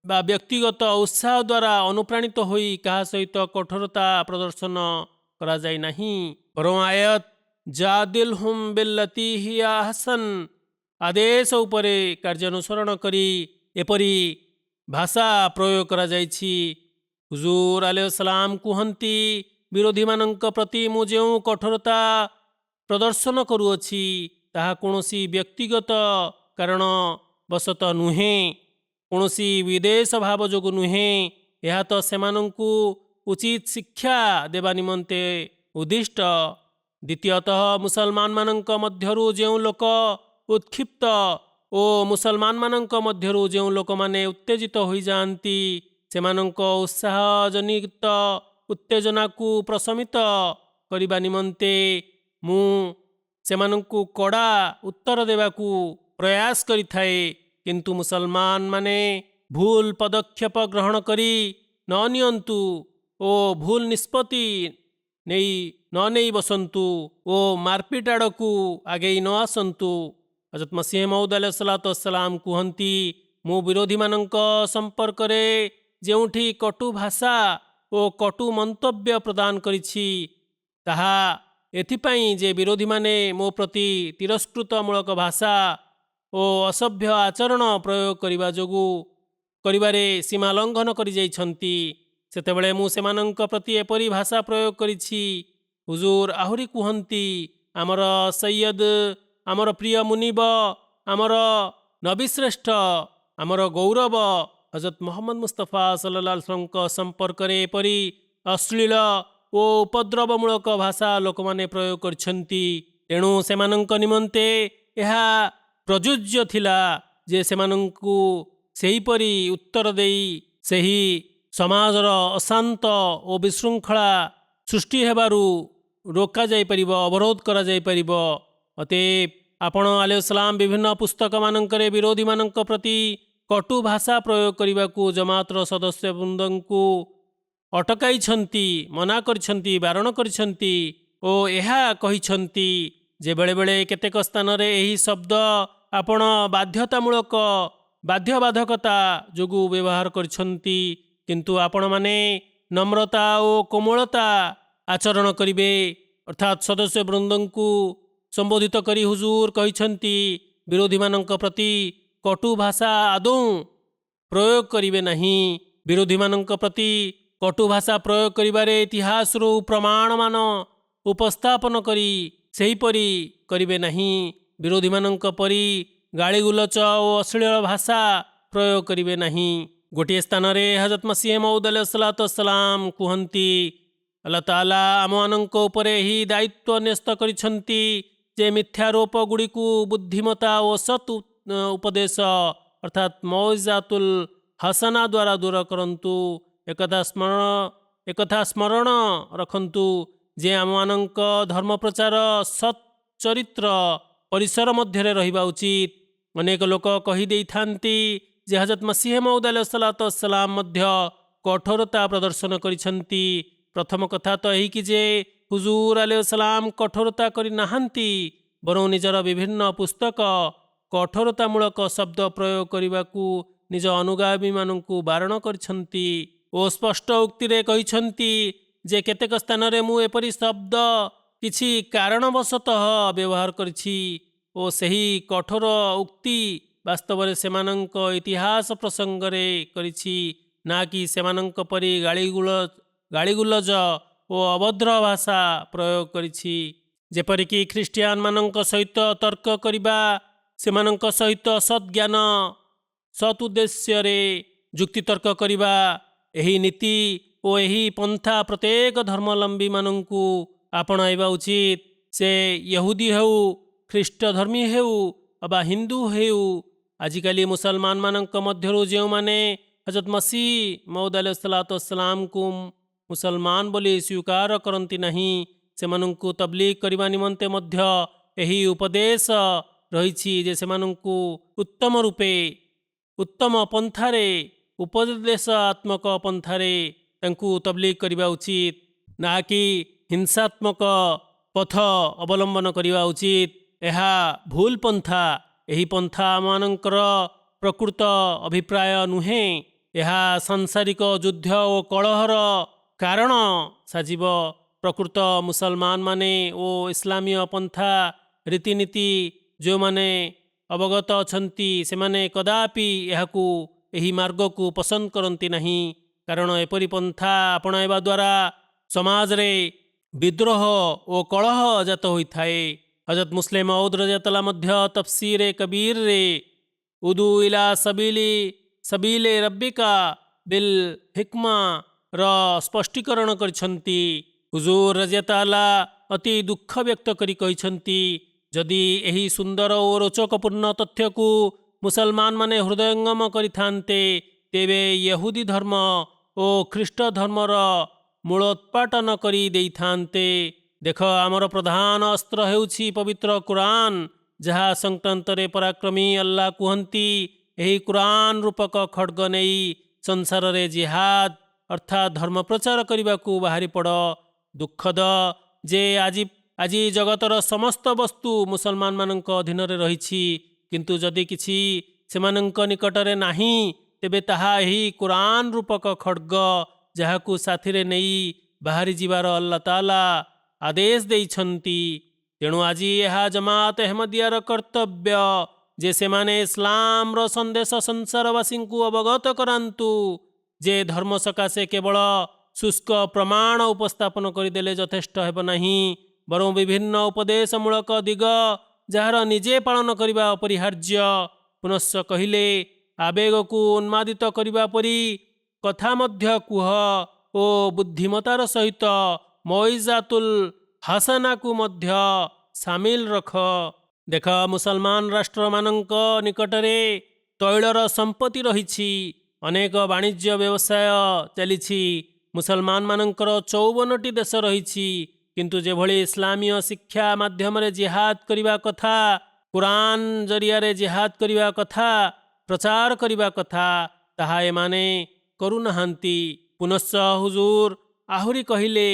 ବା ବ୍ୟକ୍ତିଗତ ଉତ୍ସାହ ଦ୍ୱାରା ଅନୁପ୍ରାଣିତ ହୋଇ କାହା ସହିତ କଠୋରତା ପ୍ରଦର୍ଶନ କରାଯାଇ ନାହିଁ। ବରଂ ଆୟତ ଜାଦିଲହୁମ୍ ବିଲ୍ଲତି ହିୟା ଆହସନ୍ ଆଦେଶ ଉପରେ କାର୍ଯ୍ୟାନୁସରଣ କରି ଏପରି ଭାଷା ପ୍ରୟୋଗ କରାଯାଇଛି। ହୁଜୁର ଆଲୈହିସ୍ସଲାମ କୁହନ୍ତି, ବିରୋଧୀମାନଙ୍କ ପ୍ରତି ମୁଁ ଯେଉଁ କଠୋରତା ପ୍ରଦର୍ଶନ କରୁଅଛି ତାହା କୌଣସି ବ୍ୟକ୍ତିଗତ କାରଣ ବଶତଃ ନୁହେଁ, କୌଣସି ବିଦ୍ୱେଷ ଭାବ ଯୋଗୁଁ ନୁହେଁ। ଏହା ତ ସେମାନଙ୍କୁ ଉଚିତ ଶିକ୍ଷା ଦେବା ନିମନ୍ତେ ଉଦ୍ଦିଷ୍ଟ। ଦ୍ୱିତୀୟତଃ ମୁସଲମାନମାନଙ୍କ ମଧ୍ୟରୁ ଯେଉଁ ଲୋକ ଉତ୍କ୍ଷିପ୍ତ ଓ ମୁସଲମାନମାନଙ୍କ ମଧ୍ୟରୁ ଯେଉଁ ଲୋକମାନେ ଉତ୍ତେଜିତ ହୋଇଯାଆନ୍ତି, ସେମାନଙ୍କ ଉତ୍ସାହଜନିତ ଉତ୍ତେଜନାକୁ ପ୍ରଶମିତ କରିବା ନିମନ୍ତେ ମୁଁ ସେମାନଙ୍କୁ କଡ଼ା ଉତ୍ତର ଦେବାକୁ ପ୍ରୟାସ କରିଥାଏ। କିନ୍ତୁ ମୁସଲମାନମାନେ ଭୁଲ ପଦକ୍ଷେପ ଗ୍ରହଣ କରି ନ ନିଅନ୍ତୁ ଓ ଭୁଲ ନିଷ୍ପତ୍ତି ନ ନେଇ ବସନ୍ତୁ ଓ ମାରପିଟ ଆଡ଼କୁ ଆଗେଇ ନ ଆସନ୍ତୁ। ହଜରତ ମସିହ ମଉଦ ଆଲୈହିସ୍ସଲାମ କୁହନ୍ତି, ମୁଁ ବିରୋଧୀମାନଙ୍କ ସମ୍ପର୍କରେ ଯେଉଁଠି କଟୁ ଭାଷା ଓ କଟୁ ମନ୍ତବ୍ୟ ପ୍ରଦାନ କରିଛି, ତାହା ଏଥିପାଇଁ ଯେ ବିରୋଧୀମାନେ ମୋ ପ୍ରତି ତିରସ୍କୃତମୂଳକ ଭାଷା ଓ ଅସଭ୍ୟ ଆଚରଣ ପ୍ରୟୋଗ କରିବା ଯୋଗୁଁ କରିବାରେ ସୀମା ଲଙ୍ଘନ କରିଯାଇଛନ୍ତି। ସେତେବେଳେ ମୁଁ ସେମାନଙ୍କ ପ୍ରତି ଏପରି ଭାଷା ପ୍ରୟୋଗ କରିଛି। ହୁଜୁର ଆହୁରି କୁହନ୍ତି, ଆମର ସୈୟଦ, ଆମର ପ୍ରିୟ ମୁନିବ, ଆମର ନବୀଶ୍ରେଷ୍ଠ, ଆମର ଗୌରବ ହଜରତ ମୁହମ୍ମଦ ମୁସ୍ତଫା ସଲ୍ଲଲ୍ଲାହୁ ଆଲୈହି वसल्लम ସମ୍ପର୍କରେ ଏପରି ଅଶ୍ଳୀଳ ଓ ଉପଦ୍ରବମୂଳକ ଭାଷା ଲୋକମାନେ ପ୍ରୟୋଗ କରିଛନ୍ତି। ତେଣୁ ସେମାନଙ୍କ ନିମନ୍ତେ ଏହା ପ୍ରଯୁଜ୍ୟ ଥିଲା ଯେ ସେମାନଙ୍କୁ ସେହିପରି ଉତ୍ତର ଦେଇ ସେହି ସମାଜର ଅଶାନ୍ତ ଓ ବିଶୃଙ୍ଖଳା ସୃଷ୍ଟି ହେବାରୁ ରୋକାଯାଇପାରିବ, ଅବରୋଧ କରାଯାଇପାରିବ। ଅତଏବ ଆପଣ ଆଲୈହିସ୍ସଲାମ ବିଭିନ୍ନ ପୁସ୍ତକମାନଙ୍କରେ ବିରୋଧୀମାନଙ୍କ ପ୍ରତି କଟୁ ଭାଷା ପ୍ରୟୋଗ କରିବାକୁ ଜମାତର ସଦସ୍ୟବୃନ୍ଦଙ୍କୁ ଅଟକାଇଛନ୍ତି, ମନା କରିଛନ୍ତି, ବାରଣ କରିଛନ୍ତି ଓ ଏହା କହିଛନ୍ତି ଯେ ବେଳେବେଳେ କେତେକ ସ୍ଥାନରେ ଏହି ଶବ୍ଦ ଆପଣ ବାଧ୍ୟବାଧକତା ଯୋଗୁଁ ବ୍ୟବହାର କରିଛନ୍ତି। କିନ୍ତୁ ଆପଣମାନେ ନମ୍ରତା ଓ କୋମଳତା ଆଚରଣ କରିବେ। ଅର୍ଥାତ୍ ସଦସ୍ୟବୃନ୍ଦଙ୍କୁ ସମ୍ବୋଧିତ କରି ହୁଜୁର କହିଛନ୍ତି, ବିରୋଧୀମାନଙ୍କ ପ୍ରତି କଟୁ ଭାଷା ଆଦୌ ପ୍ରୟୋଗ କରିବେ ନାହିଁ। ବିରୋଧୀମାନଙ୍କ ପ୍ରତି କଟୁ ଭାଷା ପ୍ରୟୋଗ କରିବାରେ ଇତିହାସରୁ ପ୍ରମାଣମାନ ଉପସ୍ଥାପନ କରି ସେହିପରି କରିବେ ନାହିଁ। ବିରୋଧୀମାନଙ୍କ ପରି ଗାଳିଗୁଲଚ ଓ ଅଶ୍ଳୀଳ ଭାଷା ପ୍ରୟୋଗ କରିବେ ନାହିଁ। ଗୋଟିଏ ସ୍ଥାନରେ ହଜରତ ମସିହ ମଉଦ ଆଲୈହିସ୍ସଲାମ କୁହନ୍ତି, ଆଲ୍ଲାହ ତାଆଲା ଆମମାନଙ୍କ ଉପରେ ଏହି ଦାୟିତ୍ୱ ନ୍ୟସ୍ତ କରିଛନ୍ତି ଯେ ମିଥ୍ୟାରୋପ ଗୁଡ଼ିକୁ ବୁଦ୍ଧିମତା ଓ ସତ୍ ଉପଦେଶ ଅର୍ଥାତ୍ ମୌଇଜାତୁଲ ହାସାନା ଦ୍ୱାରା ଦୂର କରନ୍ତୁ। ଏକଥା ସ୍ମରଣ ରଖନ୍ତୁ ଯେ ଆମମାନଙ୍କ ଧର୍ମ ପ୍ରଚାର ସତ୍ ଚରିତ୍ର ପରିସର ମଧ୍ୟରେ ରହିବା ଉଚିତ। ଅନେକ ଲୋକ କହିଦେଇଥାନ୍ତି ଯେ ହଜରତ ମସିହ ମଉଦ ଆଲୈହିସ୍ସଲାମ ମଧ୍ୟ କଠୋରତା ପ୍ରଦର୍ଶନ କରିଛନ୍ତି। ପ୍ରଥମ କଥା ତ ଏହିକି ଯେ ହୁଜୁର ଆଲୈହିସ୍ସଲାମ କଠୋରତା କରିନାହାନ୍ତି। ବରଂ ନିଜର ବିଭିନ୍ନ ପୁସ୍ତକ କଠୋରତାମୂଳକ ଶବ୍ଦ ପ୍ରୟୋଗ କରିବାକୁ ନିଜ ଅନୁଗାମୀମାନଙ୍କୁ ବାରଣ କରିଛନ୍ତି ଓ ସ୍ପଷ୍ଟ ଉକ୍ତିରେ କହିଛନ୍ତି ଯେ କେତେକ ସ୍ଥାନରେ ମୁଁ ଏପରି ଶବ୍ଦ କିଛି କାରଣବଶତଃ ବ୍ୟବହାର କରିଛି ଓ ସେହି କଠୋର ଉକ୍ତି ବାସ୍ତବରେ ସେମାନଙ୍କ ଇତିହାସ ପ୍ରସଙ୍ଗରେ କରିଛି, ନା କି ସେମାନଙ୍କ ପରି ଗାଳିଗୁଲଜ ଓ ଅଭଦ୍ର ଭାଷା ପ୍ରୟୋଗ କରିଛି। ଯେପରିକି ଖ୍ରୀଷ୍ଟିଆନମାନଙ୍କ ସହିତ ତର୍କ କରିବା, ସେମାନଙ୍କ ସହିତ ସଦ୍ଜ୍ଞାନ ସତ୍ ଉଦ୍ଦେଶ୍ୟରେ ଯୁକ୍ତିତର୍କ କରିବା, ଏହି ନୀତି ଓ ଏହି ପନ୍ଥା ପ୍ରତ୍ୟେକ ଧର୍ମାବଲମ୍ବୀମାନଙ୍କୁ ଆପଣାଇବା ଉଚିତ। ସେ ୟହୁଦୀ ହେଉ, ଖ୍ରୀଷ୍ଟ ଧର୍ମୀ ହେଉ ଅବା ହିନ୍ଦୁ ହେଉ। ଆଜିକାଲି ମୁସଲମାନମାନଙ୍କ ମଧ୍ୟରୁ ଯେଉଁମାନେ ହଜରତ ମସିହ ମଉଦ ଅଲୈହିସ୍ସଲାତୁ ମୁସଲମାନ ବୋଲି ସ୍ୱୀକାର କରନ୍ତି ନାହିଁ, ସେମାନଙ୍କୁ ତବଲିଗ କରିବା ନିମନ୍ତେ ମଧ୍ୟ ଏହି ଉପଦେଶ ରହିଛି ଯେ ସେମାନଙ୍କୁ ଉତ୍ତମ ପନ୍ଥାରେ, ଉପଦେଶାତ୍ମକ ପନ୍ଥାରେ ତାଙ୍କୁ ତବଲିଗ କରିବା ଉଚିତ, ନା କି ହିଂସାତ୍ମକ ପଥ ଅବଲମ୍ବନ କରିବା ଉଚିତ। ଏହା ଭୁଲ ପନ୍ଥା। ଏହି ପନ୍ଥା ଆମମାନଙ୍କର ପ୍ରକୃତ ଅଭିପ୍ରାୟ ନୁହେଁ। ଏହା ସାଂସାରିକ ଯୁଦ୍ଧ ଓ କଳହର କାରଣ ସାଜିବ। ପ୍ରକୃତ ମୁସଲମାନମାନେ ଓ ଇସଲାମୀୟ ପନ୍ଥା ରୀତିନୀତି ଯେଉଁମାନେ ଅବଗତ ଅଛନ୍ତି, ସେମାନେ କଦାପି ଏହି ମାର୍ଗକୁ ପସନ୍ଦ କରନ୍ତି ନାହିଁ, କାରଣ ଏପରି ପନ୍ଥା ଆପଣାଇବା ଦ୍ୱାରା ସମାଜରେ ବିଦ୍ରୋହ ଓ କଳହ ଜାତ ହୋଇଥାଏ। ହଜରତ ମୁସଲିମ ମଉଦ ରଜିୟଲ୍ଲାହୁ ମଧ୍ୟ ତଫସିରେ କବୀରରେ ଉଦୁ ଇଲା ସବିଲେ ରବ୍ବିକା ବିଲ୍ ହିକ୍ମା ର ସ୍ପଷ୍ଟୀକରଣ କରିଛନ୍ତି। ହୁଜୁର ରଜିୟଲ୍ଲାହୁ ଅତି ଦୁଃଖ ବ୍ୟକ୍ତ କରି କହିଛନ୍ତି, ଯଦି ଏହି ସୁନ୍ଦର ଓ ରୋଚକପୂର୍ଣ୍ଣ ତଥ୍ୟକୁ ମୁସଲମାନମାନେ ହୃଦୟଙ୍ଗମ କରିଥାନ୍ତେ, ତେବେ ୟହୁଦୀ ଧର୍ମ ଓ ଖ୍ରୀଷ୍ଟ ଧର୍ମର ମୂଳୋତ୍ପାଟନ କରି ଦେଇଥାନ୍ତେ। ଦେଖ, ଆମର ପ୍ରଧାନ ଅସ୍ତ୍ର ହେଉଛି ପବିତ୍ର କୁରାନ, ଯାହା ସଂକ୍ରାନ୍ତରେ ପରାକ୍ରମୀ ଆଲ୍ଲାହ କୁହନ୍ତି, ଏହି କୁରାନ ରୂପକ ଖଡ୍ଗ ନେଇ ସଂସାରରେ ଜିହାଦ ଅର୍ଥାତ୍ ଧର୍ମ ପ୍ରଚାର କରିବାକୁ ବାହାରି ପଡ଼। ଦୁଃଖଦ ଯେ ଆଜି ଜଗତର ସମସ୍ତ ବସ୍ତୁ ମୁସଲମାନମାନଙ୍କ ଅଧୀନରେ ରହିଛି, କିନ୍ତୁ ଯଦି କିଛି ସେମାନଙ୍କ ନିକଟରେ ନାହିଁ, ତେବେ ତାହା ଏହି କୁରାନ ରୂପକ ଖଡ୍ଗ, ଯାହାକୁ ସାଥିରେ ନେଇ ବାହାରି ଯିବାର ଆଲ୍ଲାହ ତାଆଲା ଆଦେଶ ଦେଇଛନ୍ତି। ତେଣୁ ଆଜି ଏହା ଜମାତ ଅହମଦିୟାର କର୍ତ୍ତବ୍ୟ ଯେ ସେମାନେ ଇସଲାମର ସନ୍ଦେଶ ସଂସାରବାସୀଙ୍କୁ ଅବଗତ କରାନ୍ତୁ ଯେ ଧର୍ମ ସକାଶେ କେବଳ ଶୁଷ୍କ ପ୍ରମାଣ ଉପସ୍ଥାପନ କରିଦେଲେ ଯଥେଷ୍ଟ ହେବ ନାହିଁ, ବରଂ ବିଭିନ୍ନ ଉପଦେଶମୂଳକ ଦିଗ ଯାହାର ନିଜେ ପାଳନ କରିବା ଅପରିହାର୍ଯ୍ୟ। ପୁନଶ୍ଚ କହିଲେ, ଆବେଗକୁ ଉନ୍ମାଦିତ କରିବା ପରି କଥା ମଧ୍ୟ କୁହ ଓ ବୁଦ୍ଧିମତାର ସହିତ ମୌଇଜାତୁଲ ହାସାନାକୁ ମଧ୍ୟ ସାମିଲ ରଖ। ଦେଖ, ମୁସଲମାନ ରାଷ୍ଟ୍ରମାନଙ୍କ ନିକଟରେ ତୈଳର ସମ୍ପତ୍ତି ରହିଛି, ଅନେକ ବାଣିଜ୍ୟ ବ୍ୟବସାୟ ଚାଲିଛି। ମୁସଲମାନମାନଙ୍କର 54ଟି ଦେଶ ରହିଛି, କିନ୍ତୁ ଯେଭଳି ଇସଲାମୀୟ ଶିକ୍ଷା ମାଧ୍ୟମରେ ଜିହାଦ କରିବା କଥା, କୁରାନ ଜରିଆରେ ଜିହାଦ କରିବା କଥା, ପ୍ରଚାର କରିବା କଥା, ତାହା ଏମାନେ କରୁନାହାନ୍ତି। ପୁନଶ୍ଚ ହୁଜୁର ଆହୁରି କହିଲେ,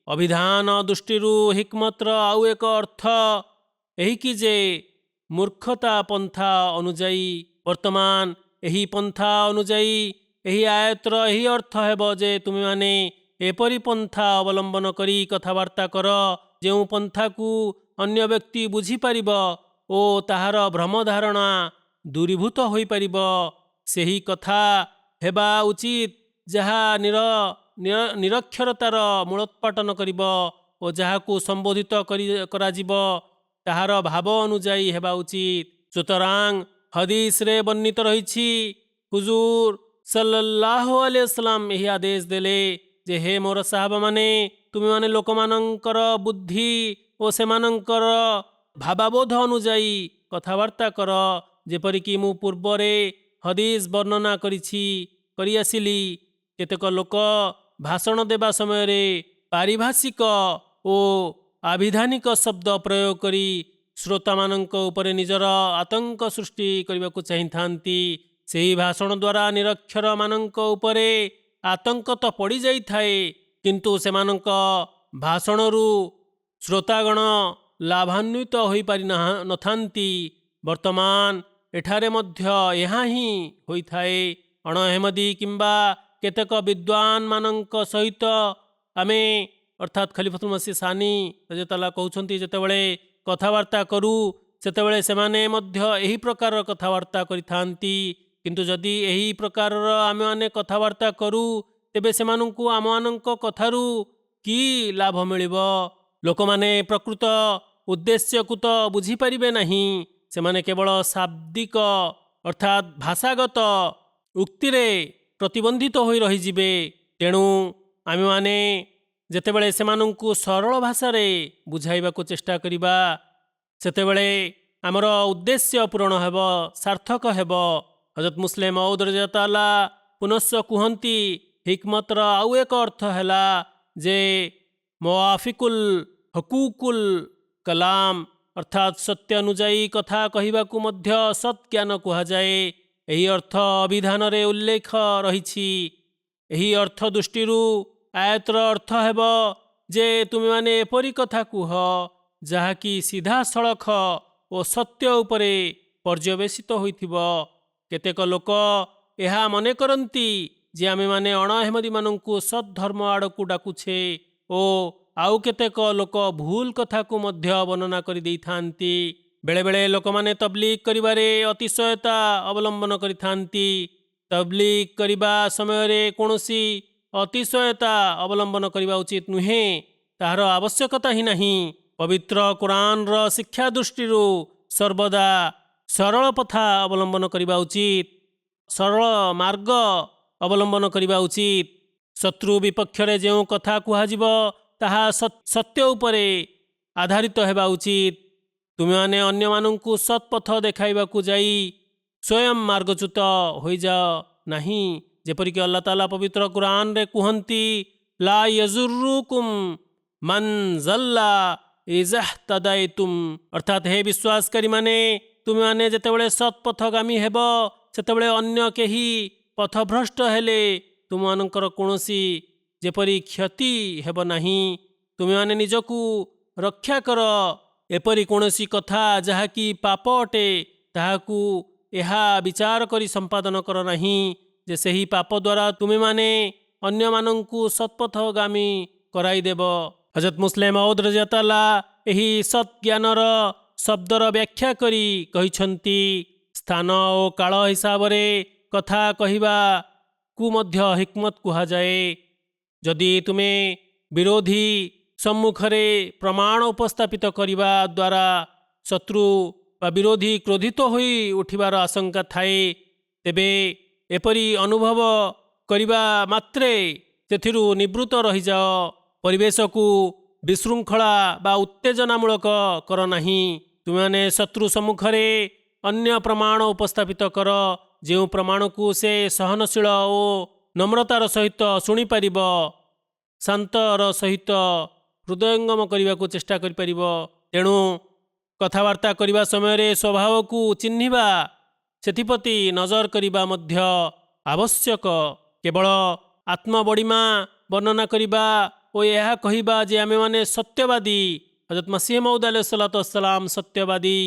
ଅଭିଧାନ ଦୃଷ୍ଟିରୁ ହିକ୍ମତର ଆଉ ଏକ ଅର୍ଥ ଏହିକି ଯେ ମୂର୍ଖତା ପନ୍ଥା ଅନୁଯାୟୀ, ବର୍ତ୍ତମାନ ଏହି ପନ୍ଥା ଅନୁଯାୟୀ ଏହି ଆୟତର ଏହି ଅର୍ଥ ହେବ ଯେ ତୁମେମାନେ ଏପରି ପନ୍ଥା ଅବଲମ୍ବନ କରି କଥାବାର୍ତ୍ତା କର ଯେଉଁ ପନ୍ଥାକୁ ଅନ୍ୟ ବ୍ୟକ୍ତି ବୁଝିପାରିବ ଓ ତାହାର ଭ୍ରମଧାରଣା ଦୂରୀଭୂତ ହୋଇପାରିବ। ସେହି କଥା ହେବା ଉଚିତ ଯାହା ନିରକ୍ଷରତାର ମୂଳୋତ୍ପାଟନ କରିବ ଓ ଯାହାକୁ ସମ୍ବୋଧିତ କରାଯିବ ତାହାର ଭାବ ଅନୁଯାୟୀ ହେବା ଉଚିତ। ସୁତରାଂ ହଦିସରେ ବର୍ଣ୍ଣିତ ରହିଛି, ହୁଜୁର ସଲ୍ଲଲ୍ଲାହୁ ଆଲୈହି ወସଲ୍ଲମ ଏହି ଆଦେଶ ଦେଲେ ଯେ, ହେ ମୋର ସାହାବାମାନେ, ତୁମେମାନେ ଲୋକମାନଙ୍କର ବୁଦ୍ଧି ଓ ସେମାନଙ୍କର ଭାବାବୋଧ ଅନୁଯାୟୀ କଥାବାର୍ତ୍ତା କର, ଯେପରିକି ମୁଁ ପୂର୍ବରେ ହଦିସ ବର୍ଣ୍ଣନା କରିଆସିଲି। କେତେକ ଲୋକ ଭାଷଣ ଦେବା ସମୟରେ ପାରିଭାଷିକ ଓ ଆଭିଧାନିକ ଶବ୍ଦ ପ୍ରୟୋଗ କରି ଶ୍ରୋତାମାନଙ୍କ ଉପରେ ନିଜର ଆତଙ୍କ ସୃଷ୍ଟି କରିବାକୁ ଚାହିଁଥାନ୍ତି। ସେହି ଭାଷଣ ଦ୍ୱାରା ନିରକ୍ଷରମାନଙ୍କ ଉପରେ ଆତଙ୍କ ତ ପଡ଼ିଯାଇଥାଏ, କିନ୍ତୁ ସେମାନଙ୍କ ଭାଷଣରୁ ଶ୍ରୋତାଗଣ ଲାଭାନ୍ୱିତ ହୋଇପାରି ନଥାନ୍ତି। ବର୍ତ୍ତମାନ ଏଠାରେ ମଧ୍ୟ ଏହା ହିଁ ହୋଇଥାଏ। ଅଣହେମଦୀ କିମ୍ବା କେତେକ ବିଦ୍ୱାନମାନଙ୍କ ସହିତ ଆମେ ଅର୍ଥାତ୍ ଖଲିଫତୁଲ ମସିହ ସାନି ରଜିୟଲ୍ଲାହୁ କହୁଛନ୍ତି, ଯେତେବେଳେ କଥାବାର୍ତ୍ତା କରୁ ସେତେବେଳେ ସେମାନେ ମଧ୍ୟ ଏହି ପ୍ରକାରର କଥାବାର୍ତ୍ତା କରିଥାନ୍ତି। କିନ୍ତୁ ଯଦି ଏହି ପ୍ରକାରର ଆମେମାନେ କଥାବାର୍ତ୍ତା କରୁ ତେବେ ସେମାନଙ୍କୁ ଆମମାନଙ୍କ କଥାରୁ କି ଲାଭ ମିଳିବ? ଲୋକମାନେ ପ୍ରକୃତ ଉଦ୍ଦେଶ୍ୟକୁ ତ ବୁଝିପାରିବେ ନାହିଁ। ସେମାନେ କେବଳ ଶାବ୍ଦିକ ଅର୍ଥାତ୍ ଭାଷାଗତ ଉକ୍ତିରେ ପ୍ରତିବନ୍ଧିତ ହୋଇ ରହିଯିବେ। ତେଣୁ ଆମେମାନେ ଯେତେବେଳେ ସେମାନଙ୍କୁ ସରଳ ଭାଷାରେ ବୁଝାଇବାକୁ ଚେଷ୍ଟା କରିବା ସେତେବେଳେ ଆମର ଉଦ୍ଦେଶ୍ୟ ପୂରଣ ହେବ, ସାର୍ଥକ ହେବ। ହଜରତ ମୁସଲିମ ମଉଦ ରଜିୟଲ୍ଲାହୁ ପୁନଶ୍ଚ କୁହନ୍ତି, ହିକମତର ଆଉ ଏକ ଅର୍ଥ ହେଲା ଯେ ମୁଆଫିକୁଲ ହକୁକୁଲ କଲାମ ଅର୍ଥାତ୍ ସତ୍ୟ ଅନୁଯାୟୀ କଥା କହିବାକୁ ମଧ୍ୟ ସତ୍ଜ୍ଞାନ କୁହାଯାଏ। ଏହି ଅର୍ଥ ଅଭିଧାନରେ ଉଲ୍ଲେଖ ରହିଛି। ଏହି ଅର୍ଥ ଦୃଷ୍ଟିରୁ ଆୟତର ଅର୍ଥ ହେବ ଯେ ତୁମେମାନେ ଏପରି କଥା କୁହ ଯାହାକି ସିଧାସଳଖ ଓ ସତ୍ୟ ଉପରେ ପର୍ଯ୍ୟବେସିତ ହୋଇଥିବ। କେତେକ ଲୋକ ଏହା ମନେ କରନ୍ତି ଯେ ଆମେମାନେ ଅଣହେମଦୀମାନଙ୍କୁ ସଦ୍ଧର୍ମ ଆଡ଼କୁ ଡାକୁଛେ ଓ ଆଉ କେତେକ ଲୋକ ଭୁଲ କଥାକୁ ମଧ୍ୟ ବର୍ଣ୍ଣନା କରିଦେଇଥାନ୍ତି। ବେଳେବେଳେ ଲୋକମାନେ ତବଲିଗ କରିବାରେ ଅତିଶୟତା ଅବଲମ୍ବନ କରିଥାନ୍ତି। ତବଲିଗ କରିବା ସମୟରେ କୌଣସି ଅତିଶୟତା ଅବଲମ୍ବନ କରିବା ଉଚିତ ନୁହେଁ, ତାହାର ଆବଶ୍ୟକତା ହିଁ ନାହିଁ। ପବିତ୍ର କୁରାନର ଶିକ୍ଷା ଦୃଷ୍ଟିରୁ ସର୍ବଦା ସରଳ ପଥା ଅବଲମ୍ବନ କରିବା ଉଚିତ, ସରଳ ମାର୍ଗ ଅବଲମ୍ବନ କରିବା ଉଚିତ। ଶତ୍ରୁ ବିପକ୍ଷରେ ଯେଉଁ କଥା କୁହାଯିବ ତାହା ସତ୍ୟ ଉପରେ ଆଧାରିତ ହେବା ଉଚିତ। ତୁମେମାନେ ଅନ୍ୟମାନଙ୍କୁ ସତ୍ପଥ ଦେଖାଇବାକୁ ଯାଇ ସ୍ୱୟଂ ମାର୍ଗଚ୍ୟୁତ ହୋଇଯାଅ ନାହିଁ। ଯେପରିକି ଆଲ୍ଲାହ ତାଆଲା ପବିତ୍ର କୁରାନରେ କୁହନ୍ତି, ଲା ୟଜୁରୁକୁମ୍ ମାନ ଜଲ୍ଲା ଇଜାହତାଦାଇତୁମ୍ ଅର୍ଥାତ୍ ହେ ବିଶ୍ୱାସକାରୀମାନେ, ତୁମେମାନେ ଯେତେବେଳେ ସତ୍ପଥଗାମୀ ହେବ ସେତେବେଳେ ଅନ୍ୟ କେହି ପଥଭ୍ରଷ୍ଟ ହେଲେ ତୁମମାନଙ୍କର କୌଣସି ଯେପରି କ୍ଷତି ହେବ ନାହିଁ। ତୁମେମାନେ ନିଜକୁ ରକ୍ଷା କର। ଏପରି କୌଣସି କଥା ଯାହାକି ପାପ ଅଟେ ତାହାକୁ ଏହା ବିଚାର କରି ସମ୍ପାଦନ କର ନାହିଁ ଯେ ସେହି ପାପ ଦ୍ୱାରା ତୁମେମାନେ ଅନ୍ୟମାନଙ୍କୁ ସତ୍ପଥଗାମୀ କରାଇଦେବ। ହଜରତ ମୁସଲିମ ମଉଦ ରଜିୟଲ୍ଲାହୁ ଏହି ସତ୍ଜ୍ଞାନର ଶବ୍ଦର ବ୍ୟାଖ୍ୟା କରି କହିଛନ୍ତି, ସ୍ଥାନ ଓ କାଳ ହିସାବରେ କଥା କହିବାକୁ ମଧ୍ୟ ହିକମତ କୁହାଯାଏ। ଯଦି ତୁମେ ବିରୋଧୀ ସମ୍ମୁଖରେ ପ୍ରମାଣ ଉପସ୍ଥାପିତ କରିବା ଦ୍ୱାରା ଶତ୍ରୁ ବା ବିରୋଧୀ କ୍ରୋଧିତ ହୋଇ ଉଠିବାର ଆଶଙ୍କା ଥାଏ, ତେବେ ଏପରି ଅନୁଭବ କରିବା ମାତ୍ରେ ସେଥିରୁ ନିବୃତ୍ତ ରହିଯାଅ। ପରିବେଶକୁ ବିଶୃଙ୍ଖଳା ବା ଉତ୍ତେଜନାମୂଳକ କର ନାହିଁ। ତୁମେମାନେ ଶତ୍ରୁ ସମ୍ମୁଖରେ ଅନ୍ୟ ପ୍ରମାଣ ଉପସ୍ଥାପିତ କର, ଯେଉଁ ପ୍ରମାଣକୁ ସେ ସହନଶୀଳ ଓ ନମ୍ରତାର ସହିତ ଶୁଣିପାରିବ, ଶାନ୍ତର ସହିତ ହୃଦୟଙ୍ଗମ କରିବାକୁ ଚେଷ୍ଟା କରିପାରିବ। ତେଣୁ କଥାବାର୍ତ୍ତା କରିବା ସମୟରେ ସ୍ୱଭାବକୁ ଚିହ୍ନିବା, ସେଥିପ୍ରତି ନଜର କରିବା ମଧ୍ୟ ଆବଶ୍ୟକ। କେବଳ ଆତ୍ମବଡ଼ିମା ବର୍ଣ୍ଣନା କରିବା ଓ ଏହା କହିବା ଯେ ଆମେମାନେ ସତ୍ୟବାଦୀ, ହଜରତ ମସିହ ମଉଦ ଆଲୈହିସ୍ସଲାତୁ ୱସ୍ସଲାମ ସତ୍ୟବାଦୀ,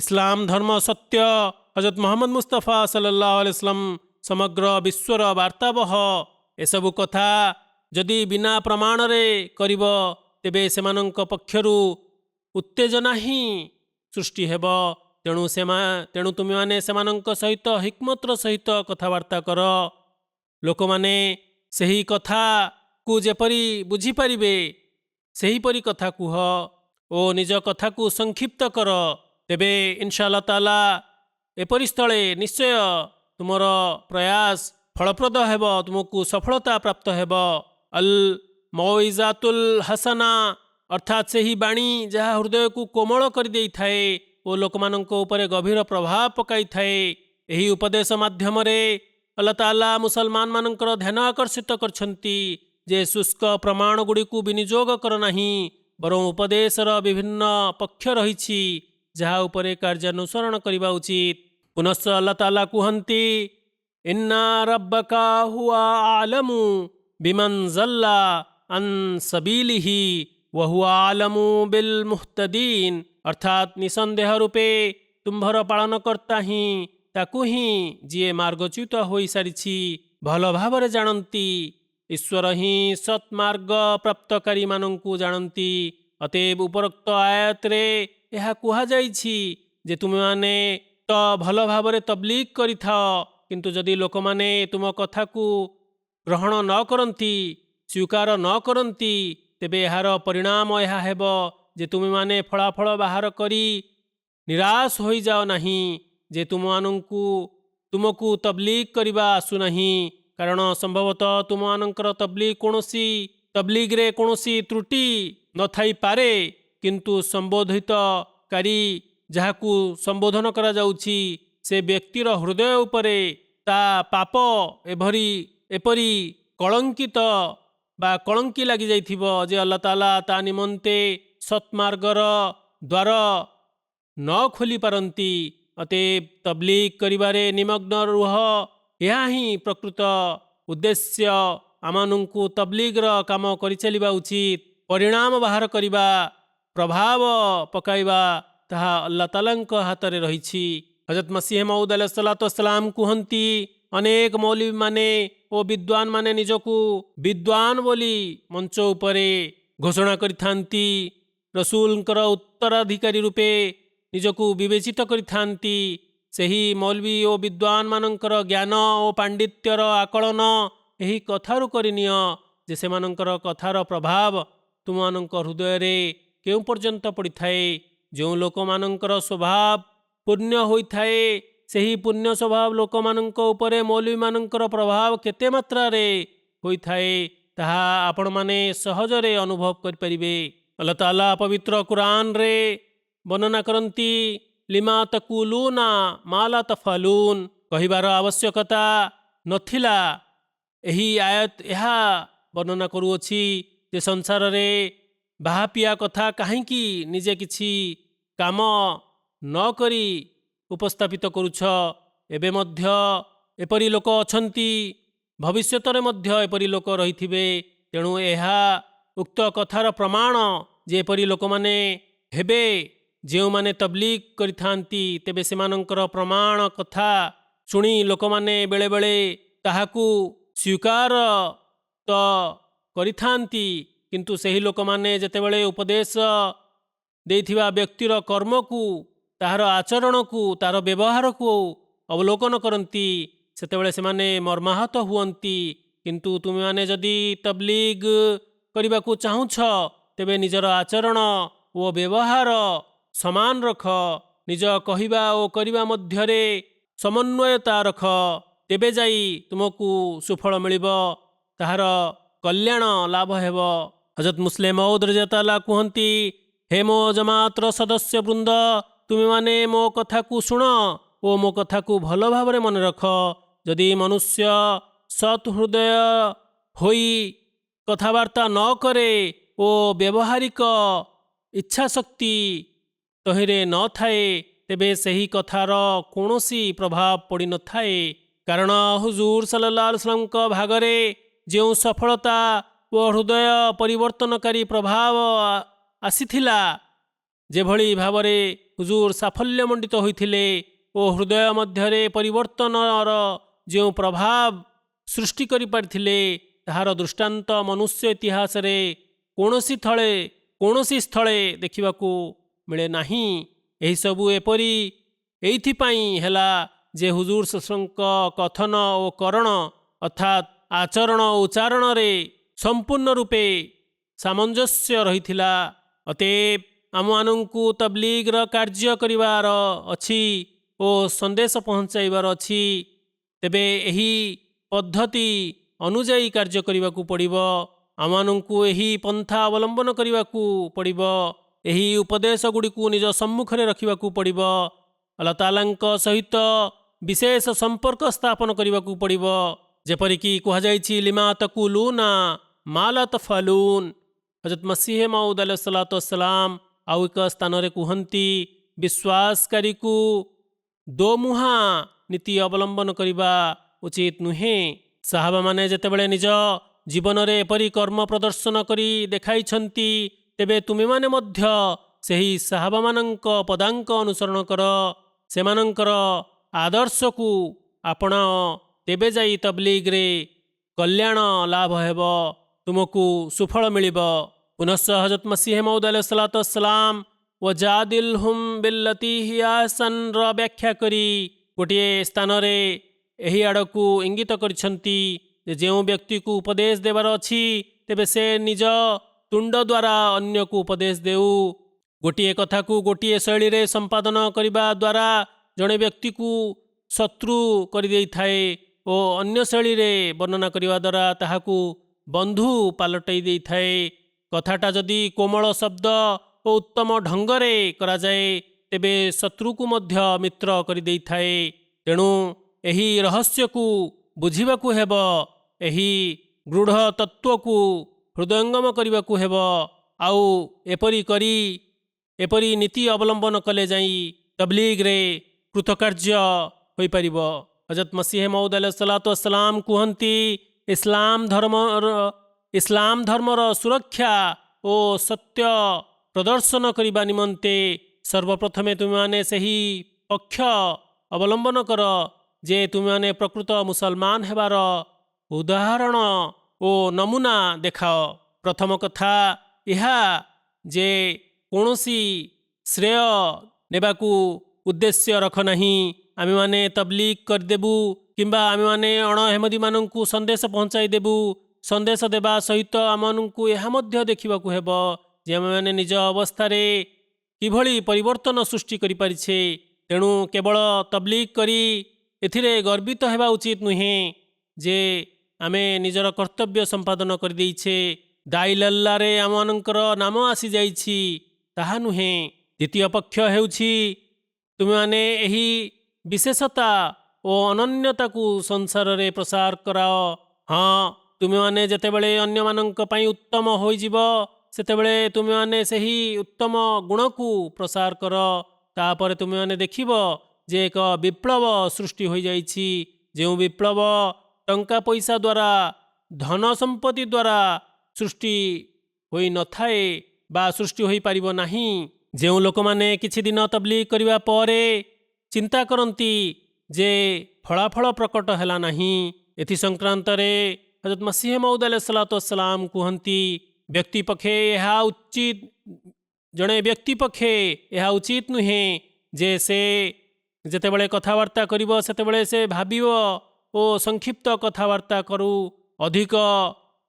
ଇସଲାମ ଧର୍ମ ସତ୍ୟ, ହଜରତ ମୁହମ୍ମଦ ମୁସ୍ତଫା ସല്ലଲ୍ଲାହୁ ଆଲୈହି ወሰଲ୍ଲାମ ସମଗ୍ର ବିଶ୍ୱର ବାର୍ତ୍ତାବହ, ଏସବୁ କଥା ଯଦି ବିନା ପ୍ରମାଣରେ କରିବ ତେବେ ସେମାନଙ୍କ ପକ୍ଷରୁ ଉତ୍ତେଜନା ହିଁ ସୃଷ୍ଟି ହେବ। ତେଣୁ ତୁମେମାନେ ସେମାନଙ୍କ ସହିତ ହିକମତର ସହିତ କଥାବାର୍ତ୍ତା କର। ଲୋକମାନେ ସେହି କଥାକୁ ଯେପରି ବୁଝିପାରିବେ ସେହିପରି କଥା କୁହ ଓ ନିଜ କଥାକୁ ସଂକ୍ଷିପ୍ତ କର। ତେବେ ଇନଶାଆଲ୍ଲାହ ତାଆଲା ଏପରି ସ୍ଥଳେ ନିଶ୍ଚୟ ତୁମର ପ୍ରୟାସ ଫଳପ୍ରଦ ହେବ, ତୁମକୁ ସଫଳତା ପ୍ରାପ୍ତ ହେବ। ଅଲ୍ ମୌଇଜାତୁଲ ହାସାନା ଅର୍ଥାତ୍ ସେହି ବାଣୀ ଯାହା ହୃଦୟକୁ କୋମଳ କରିଦେଇଥାଏ ଓ ଲୋକମାନଙ୍କ ଉପରେ ଗଭୀର ପ୍ରଭାବ ପକାଇଥାଏ। ଏହି ଉପଦେଶ ମାଧ୍ୟମରେ ଆଲ୍ଲାହ ତାଆଲା ମୁସଲମାନମାନଙ୍କର ଧ୍ୟାନ ଆକର୍ଷିତ କରିଛନ୍ତି ଯେ ଶୁଷ୍କ ପ୍ରମାଣ ଗୁଡ଼ିକୁ ବିନିଯୋଗ କର ନାହିଁ, ବରଂ ଉପଦେଶର ବିଭିନ୍ନ ପକ୍ଷ ରହିଛି ଯାହା ଉପରେ କାର୍ଯ୍ୟାନୁସରଣ କରିବା ଉଚିତ। ପୁନଶ୍ଚ ଆଲ୍ଲାହ ତାଆଲା କୁହନ୍ତି, ଇନ୍ନା ରବ୍ବକା ହୁଆ ଆଲମୁ ବିମନ ଜଲ୍ଲା ଆନ୍ ସବିଲିହି वहुआ आलमु बिल मुहतदीन अर्थात निसंदेह रूपे तुम्भर पालनकर्ता ही ताकू ही जीए मार्गच्युत हो सारी भल भाव जानती ईश्वर ही सत्मार्ग प्राप्तकारी मानू जानती। अतएव उपरोक्त आयतरे यह कुहाଯାଇଛି जे तुम माने तो भल भाव तबलीग करिथाओ किंतु जदि लोक माने तुम कथा को ग्रहण न करती स्वीकार न करती तेबे यार परिणाम यह हेब जे तुम माने फलाफल बाहर करी निराश हो जाओ नहीं जे तुमको तबलीग करवा आसु नहीं कारण संभवतः तुम मानकर तबलीग रे कौनसी त्रुटि न थाई पारे किंतु संबोधितकारी जहाकू संबोधन करा जाउछि से व्यक्तिर हृदय उपरे ता पाप एपरी कलंकित बा कलंकी लगी जाइथिबो जे अल्लाह ताला ता निमंते सत्मार्गर द्वार न खोली पारंती। अतएव तबलीग करिबारे निमग्न रुह यह ही प्रकृत उद्देश्य आमनंकु तबलीगर काम करि चलिबा उचित परिणाम बाहर करिबा प्रभाव पकाइबा ताहा अल्लाह तालांक हातरे रहिछि। हजरत मसीह मऊद अलैहिस्सलाम कुहंती अनेक मौलवी माने ओ विद्वान माने निजकु विद्वान बोली मंच उपरे घोषणा करिथांती रसूलंकर उत्तराधिकारी रूपे निजकु विवेचित करिथांती। सही मौलवी ओ विद्वान मानंकर ज्ञान ओ पांडित्यर आकलन यही कथारु करिनिय जे सेमानंकर कथार प्रभाव तुमମାନଙ୍କ हृदय केउ पर्यंत पड़ी थाए। जो लोक मानंकर स्वभाव पुण्य होइथाए सही पुण्य स्वभाव लोक मानंक उपरे मौलवी मानंकर प्रभाव केते मात्रा रे होइथाए ताहा आपण माने सहजरे अनुभव करि परिबे। अल्लाह ताला पवित्र कुरान रे वर्णना करंती लिमा तकुलूना माला तफालून कहिबार आवश्यकता नथिला एही आयत यहा वर्णना करूअछि जे संसार रे बाहापिया कथा काहींकी निजे किछि काम न करी उपस्थापित करुछ। एबे मध्य एपरी लोक अछंती भविष्यतरे मध्य एपरी लोक रहिथिबे तेणु एहा उक्त कथार प्रमाण जे एपरी लोक माने हेबे जेउ माने तबलीग करिथांती तेबे सेमानंकर प्रमाण कथा सुनी लोक माने बेले बेले ताहाकू स्वीकार तो करिथांती किंतु सही लोक माने जेतेबेले उपदेश देइथिबा व्यक्तिर कर्म को ताहार आचरण को तार व्यवहार को अवलोकन करती सेतेबेले सेमाने मर्माहत हुअंती। किंतु तुम माने जदि तबलीग करने को चाहुछ तेबे निजर आचरण ओ व्यवहार समान रख निज कहिबा ओ करिबा मध्यरे समन्वयता रख तेबे जाई तुमको सुफल मिलिब ताहार कल्याण लाभ हेब। हजरत मुस्लिम मऊद रज़ियल्लाहु कहती हे मो जमातर सदस्य वृंद तुम माने मो कथा को शुण ओ मो कथा को भल भाव मन रख जदि मनुष्य सत हृदय होई कथबार्ता न करे ओ व्यवहारिक इच्छा शक्ति तहिरे न थाए तेबे सही कथार कौनसी प्रभाव पड़ी न थाए। कारण हुजूर सल्लल्लाहु अलैहि वसल्लम का भागरे जो सफलता व हृदय परिवर्तनकारी प्रभाव आसीथिला जेभली भावरे हुजूर साफल्यमंडित होइथिले ओ हृदय मध्यरे परिवर्तनर जो प्रभाव सृष्टि करि पारिथिले ताहार दृष्टांत मनुष्य इतिहास रे कौनसी स्थले देखिबाकू मिले नाही। एही सबु एपरी एइथिपाई हेला जे हुजूर सल्लल्लाहु कथन ओ करण अर्थात आचरण उच्चारण रे संपूर्ण रूपे सामंजस्य रहिथिला। अतएव आममानंकु तबलीगर कार्य करिवार अछि ओ संदेश पहुँचाइबार अछि तेबे एही पद्धति अनुजाई कार्य करिबाकू पड़िबो। आममानंकु एही पंथा अवलंबन करिबाकू पड़िबो। एही उपदेश गुड़िकू निज सम्मुखरे रखिबाकू पड़िबो। अल्लाह तालांक सहित विशेष संपर्क स्थापन करिबाकू पड़िबो जेपरिकी कुहाଯାଇଛି लिमा तकुलूना माला तफालून। हजरत मसीह मऊद अलैहिस्सलाम आउ एक स्थान रे कुहंती विश्वासकारी को दोमुहा नीति अवलंबन करिबा उचित नुहे। साहाबा माने जेतेबेले निज जीवन रे एपरी कर्म प्रदर्शन करी देखाइछंती ତେବେ ତୁମେମାନେ ମଧ୍ୟ ସେହି ସାହାବାମାନଙ୍କ ପଦାଙ୍କ ଅନୁସରଣ କର, ସେମାନଙ୍କର ଆଦର୍ଶକୁ ଆପଣାଅ, ତେବେ ଯାଇ ତବଲିଗରେ କଲ୍ୟାଣ ଲାଭ ହେବ, ତୁମକୁ ସୁଫଳ ମିଳିବ। ପୁନଶ୍ଚ ହଜରତ ମସିହ ମଉଦ ଆଲୈହିସ୍ସଲାତୁ ୱସ୍ସଲାମ ୱଜାଦିଲହୁମ୍ ବିଲ୍ଲତି ହିୟା ଆହସନ୍‌ର ବ୍ୟାଖ୍ୟା କରି ଗୋଟିଏ ସ୍ଥାନରେ ଏହି ଆଡ଼କୁ ଇଙ୍ଗିତ କରିଛନ୍ତି ଯେ ଯେଉଁ ବ୍ୟକ୍ତିକୁ ଉପଦେଶ ଦେବାର ଅଛି ତେବେ ସେ ନିଜ ତୁଣ୍ଡ ଦ୍ୱାରା ଅନ୍ୟକୁ ଉପଦେଶ ଦେଉ। ଗୋଟିଏ କଥାକୁ ଗୋଟିଏ ଶୈଳୀରେ ସମ୍ପାଦନ କରିବା ଦ୍ୱାରା ଜଣେ ବ୍ୟକ୍ତିକୁ ଶତ୍ରୁ କରିଦେଇଥାଏ ଓ ଅନ୍ୟ ଶୈଳୀରେ ବର୍ଣ୍ଣନା କରିବା ଦ୍ୱାରା ତାହାକୁ ବନ୍ଧୁ ପାଲଟାଇ ଦେଇଥାଏ। କଥାଟା ଯଦି କୋମଳ ଶବ୍ଦ ଓ ଉତ୍ତମ ଢଙ୍ଗରେ କରାଯାଏ ତେବେ ଶତ୍ରୁକୁ ମଧ୍ୟ ମିତ୍ର କରିଦେଇଥାଏ। ତେଣୁ ଏହି ରହସ୍ୟକୁ ବୁଝିବାକୁ ହେବ, ଏହି ଗୂଢ଼ ତତ୍ତ୍ୱକୁ ହୃଦୟଙ୍ଗମ କରିବାକୁ ହେବ। ଆଉ ଏପରି ନୀତି ଅବଲମ୍ବନ କଲେ ଯାଇ ତବଲିଗରେ କୃତକାର୍ଯ୍ୟ ହୋଇପାରିବ। ହଜରତ ମସିହ ମଉଦ ଆଲୈହିସ୍ସଲାତୁ ୱସ୍ସଲାମ କୁହନ୍ତି, ଇସଲାମ ଧର୍ମର ସୁରକ୍ଷା ଓ ସତ୍ୟ ପ୍ରଦର୍ଶନ କରିବା ନିମନ୍ତେ ସର୍ବପ୍ରଥମେ ତୁମେମାନେ ସେହି ପକ୍ଷ ଅବଲମ୍ବନ କର ଯେ ତୁମେମାନେ ପ୍ରକୃତ ମୁସଲମାନ ହେବାର ଉଦାହରଣ ଓ ନମୁନା ଦେଖାଅ। ପ୍ରଥମ କଥା ଏହା ଯେ କୌଣସି ଶ୍ରେୟ ନେବାକୁ ଉଦ୍ଦେଶ୍ୟ ରଖ ନାହିଁ। ଆମେମାନେ ତବଲିଗ କରିଦେବୁ କିମ୍ବା ଆମେମାନେ ଅଣହେମଦୀମାନଙ୍କୁ ସନ୍ଦେଶ ପହଞ୍ଚାଇ ଦେବୁ। ସନ୍ଦେଶ ଦେବା ସହିତ ଆମମାନଙ୍କୁ ଏହା ମଧ୍ୟ ଦେଖିବାକୁ ହେବ ଯେ ଆମେମାନେ ନିଜ ଅବସ୍ଥାରେ କିଭଳି ପରିବର୍ତ୍ତନ ସୃଷ୍ଟି କରିପାରିଛେ। ତେଣୁ କେବଳ ତବଲିଗ କରି ଏଥିରେ ଗର୍ବିତ ହେବା ଉଚିତ ନୁହେଁ ଯେ ଆମେ ନିଜର କର୍ତ୍ତବ୍ୟ ସମ୍ପାଦନ କରିଦେଇଛେ, ଦାଇଲାଲ୍ଲାରେ ଆମମାନଙ୍କର ନାମ ଆସିଯାଇଛି, ତାହା ନୁହେଁ। ଦ୍ୱିତୀୟ ପକ୍ଷ ହେଉଛି ତୁମେମାନେ ଏହି ବିଶେଷତା ଓ ଅନନ୍ୟତାକୁ ସଂସାରରେ ପ୍ରସାର କରାଅ। ହଁ, ତୁମେମାନେ ଯେତେବେଳେ ଅନ୍ୟମାନଙ୍କ ପାଇଁ ଉତ୍ତମ ହୋଇଯିବ ସେତେବେଳେ ତୁମେମାନେ ସେହି ଉତ୍ତମ ଗୁଣକୁ ପ୍ରସାର କର। ତାପରେ ତୁମେମାନେ ଦେଖିବ ଯେ ଏକ ବିପ୍ଳବ ସୃଷ୍ଟି ହୋଇଯାଇଛି। ଯେଉଁ ବିପ୍ଳବ ଟଙ୍କା ପଇସା ଦ୍ୱାରା, ଧନ ସମ୍ପତ୍ତି ଦ୍ୱାରା ସୃଷ୍ଟି ହୋଇନଥାଏ ବା ସୃଷ୍ଟି ହୋଇପାରିବ ନାହିଁ। ଯେଉଁ ଲୋକମାନେ କିଛି ଦିନ ତବଲିଗ କରିବା ପରେ ଚିନ୍ତା କରନ୍ତି ଯେ ଫଳାଫଳ ପ୍ରକଟ ହେଲା ନାହିଁ, ଏଥି ସଂକ୍ରାନ୍ତରେ ହଜରତ ମସିହ ମଉଦ ଆଲୈହିସ୍ସଲାତୁ ୱସ୍ସଲାମ କୁହନ୍ତି, ଜଣେ ବ୍ୟକ୍ତି ପକ୍ଷେ ଏହା ଉଚିତ ନୁହେଁ ଯେ ସେ ଯେତେବେଳେ କଥାବାର୍ତ୍ତା କରିବ ସେତେବେଳେ ସେ ଭାବିବ ଓ ସଂକ୍ଷିପ୍ତ କଥାବାର୍ତ୍ତା କରୁ, ଅଧିକ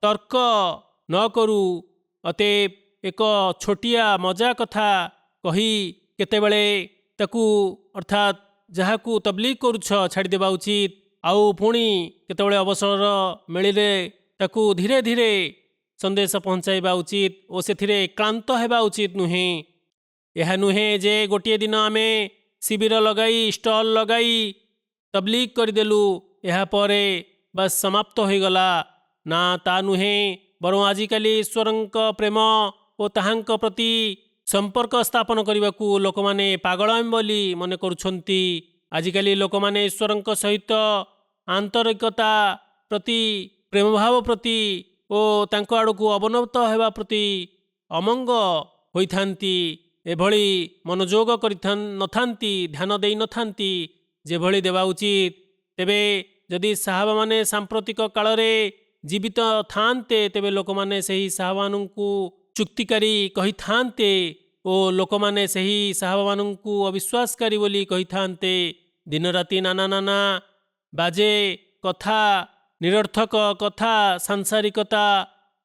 ତର୍କ ନ କରୁ। ଅତଏବ ଏକ ଛୋଟିଆ ମଜା କଥା କହି କେତେବେଳେ ତାକୁ ଅର୍ଥାତ୍ ଯାହାକୁ ତବଲିଗ କରୁଛ ଛାଡ଼ିଦେବା ଉଚିତ। ଆଉ ପୁଣି କେତେବେଳେ ଅବସର ମିଳିଲେ ତାକୁ ଧୀରେ ଧୀରେ ସନ୍ଦେଶ ପହଞ୍ଚାଇବା ଉଚିତ ଓ ସେଥିରେ କ୍ଳାନ୍ତ ହେବା ଉଚିତ ନୁହେଁ। ଏହା ନୁହେଁ ଯେ ଗୋଟିଏ ଦିନ ଆମେ ଶିବିର ଲଗାଇ ଷ୍ଟଲ୍ ଲଗାଇ ତବଲିଗ କରିଦେଲୁ, ଏହାପରେ ବାସ୍ ସମାପ୍ତ ହୋଇଗଲା। ନା, ତା ନୁହେଁ। ବରଂ ଆଜିକାଲି ଈଶ୍ୱରଙ୍କ ପ୍ରେମ ଓ ତାହାଙ୍କ ପ୍ରତି ସମ୍ପର୍କ ସ୍ଥାପନ କରିବାକୁ ଲୋକମାନେ ପାଗଳାମୀ ବୋଲି ମନେ କରୁଛନ୍ତି। ଆଜିକାଲି ଲୋକମାନେ ଈଶ୍ୱରଙ୍କ ସହିତ ଆନ୍ତରିକତା ପ୍ରତି, ପ୍ରେମଭାବ ପ୍ରତି ଓ ତାଙ୍କ ଆଡ଼କୁ ଅବନତ ହେବା ପ୍ରତି ଅମଙ୍ଗ ହୋଇଥାନ୍ତି। ଏଭଳି ମନୋଯୋଗ ନଥାନ୍ତି, ଧ୍ୟାନ ଦେଇନଥାନ୍ତି ଯେଭଳି ଦେବା ଉଚିତ। ତେବେ ଯଦି ସାହାବାମାନେ ସାମ୍ପ୍ରତିକ କାଳରେ ଜୀବିତ ଥାନ୍ତେ ତେବେ ଲୋକମାନେ ସେହି ସାହାବାମାନଙ୍କୁ ଚୁକ୍ତିକାରୀ କହିଥାନ୍ତେ ଓ ଲୋକମାନେ ସେହି ସାହାବାମାନଙ୍କୁ ଅବିଶ୍ୱାସକାରୀ ବୋଲି କହିଥାନ୍ତେ। ଦିନରାତି ନାନା ବାଜେ କଥା, ନିରର୍ଥକ କଥା, ସାଂସାରିକତା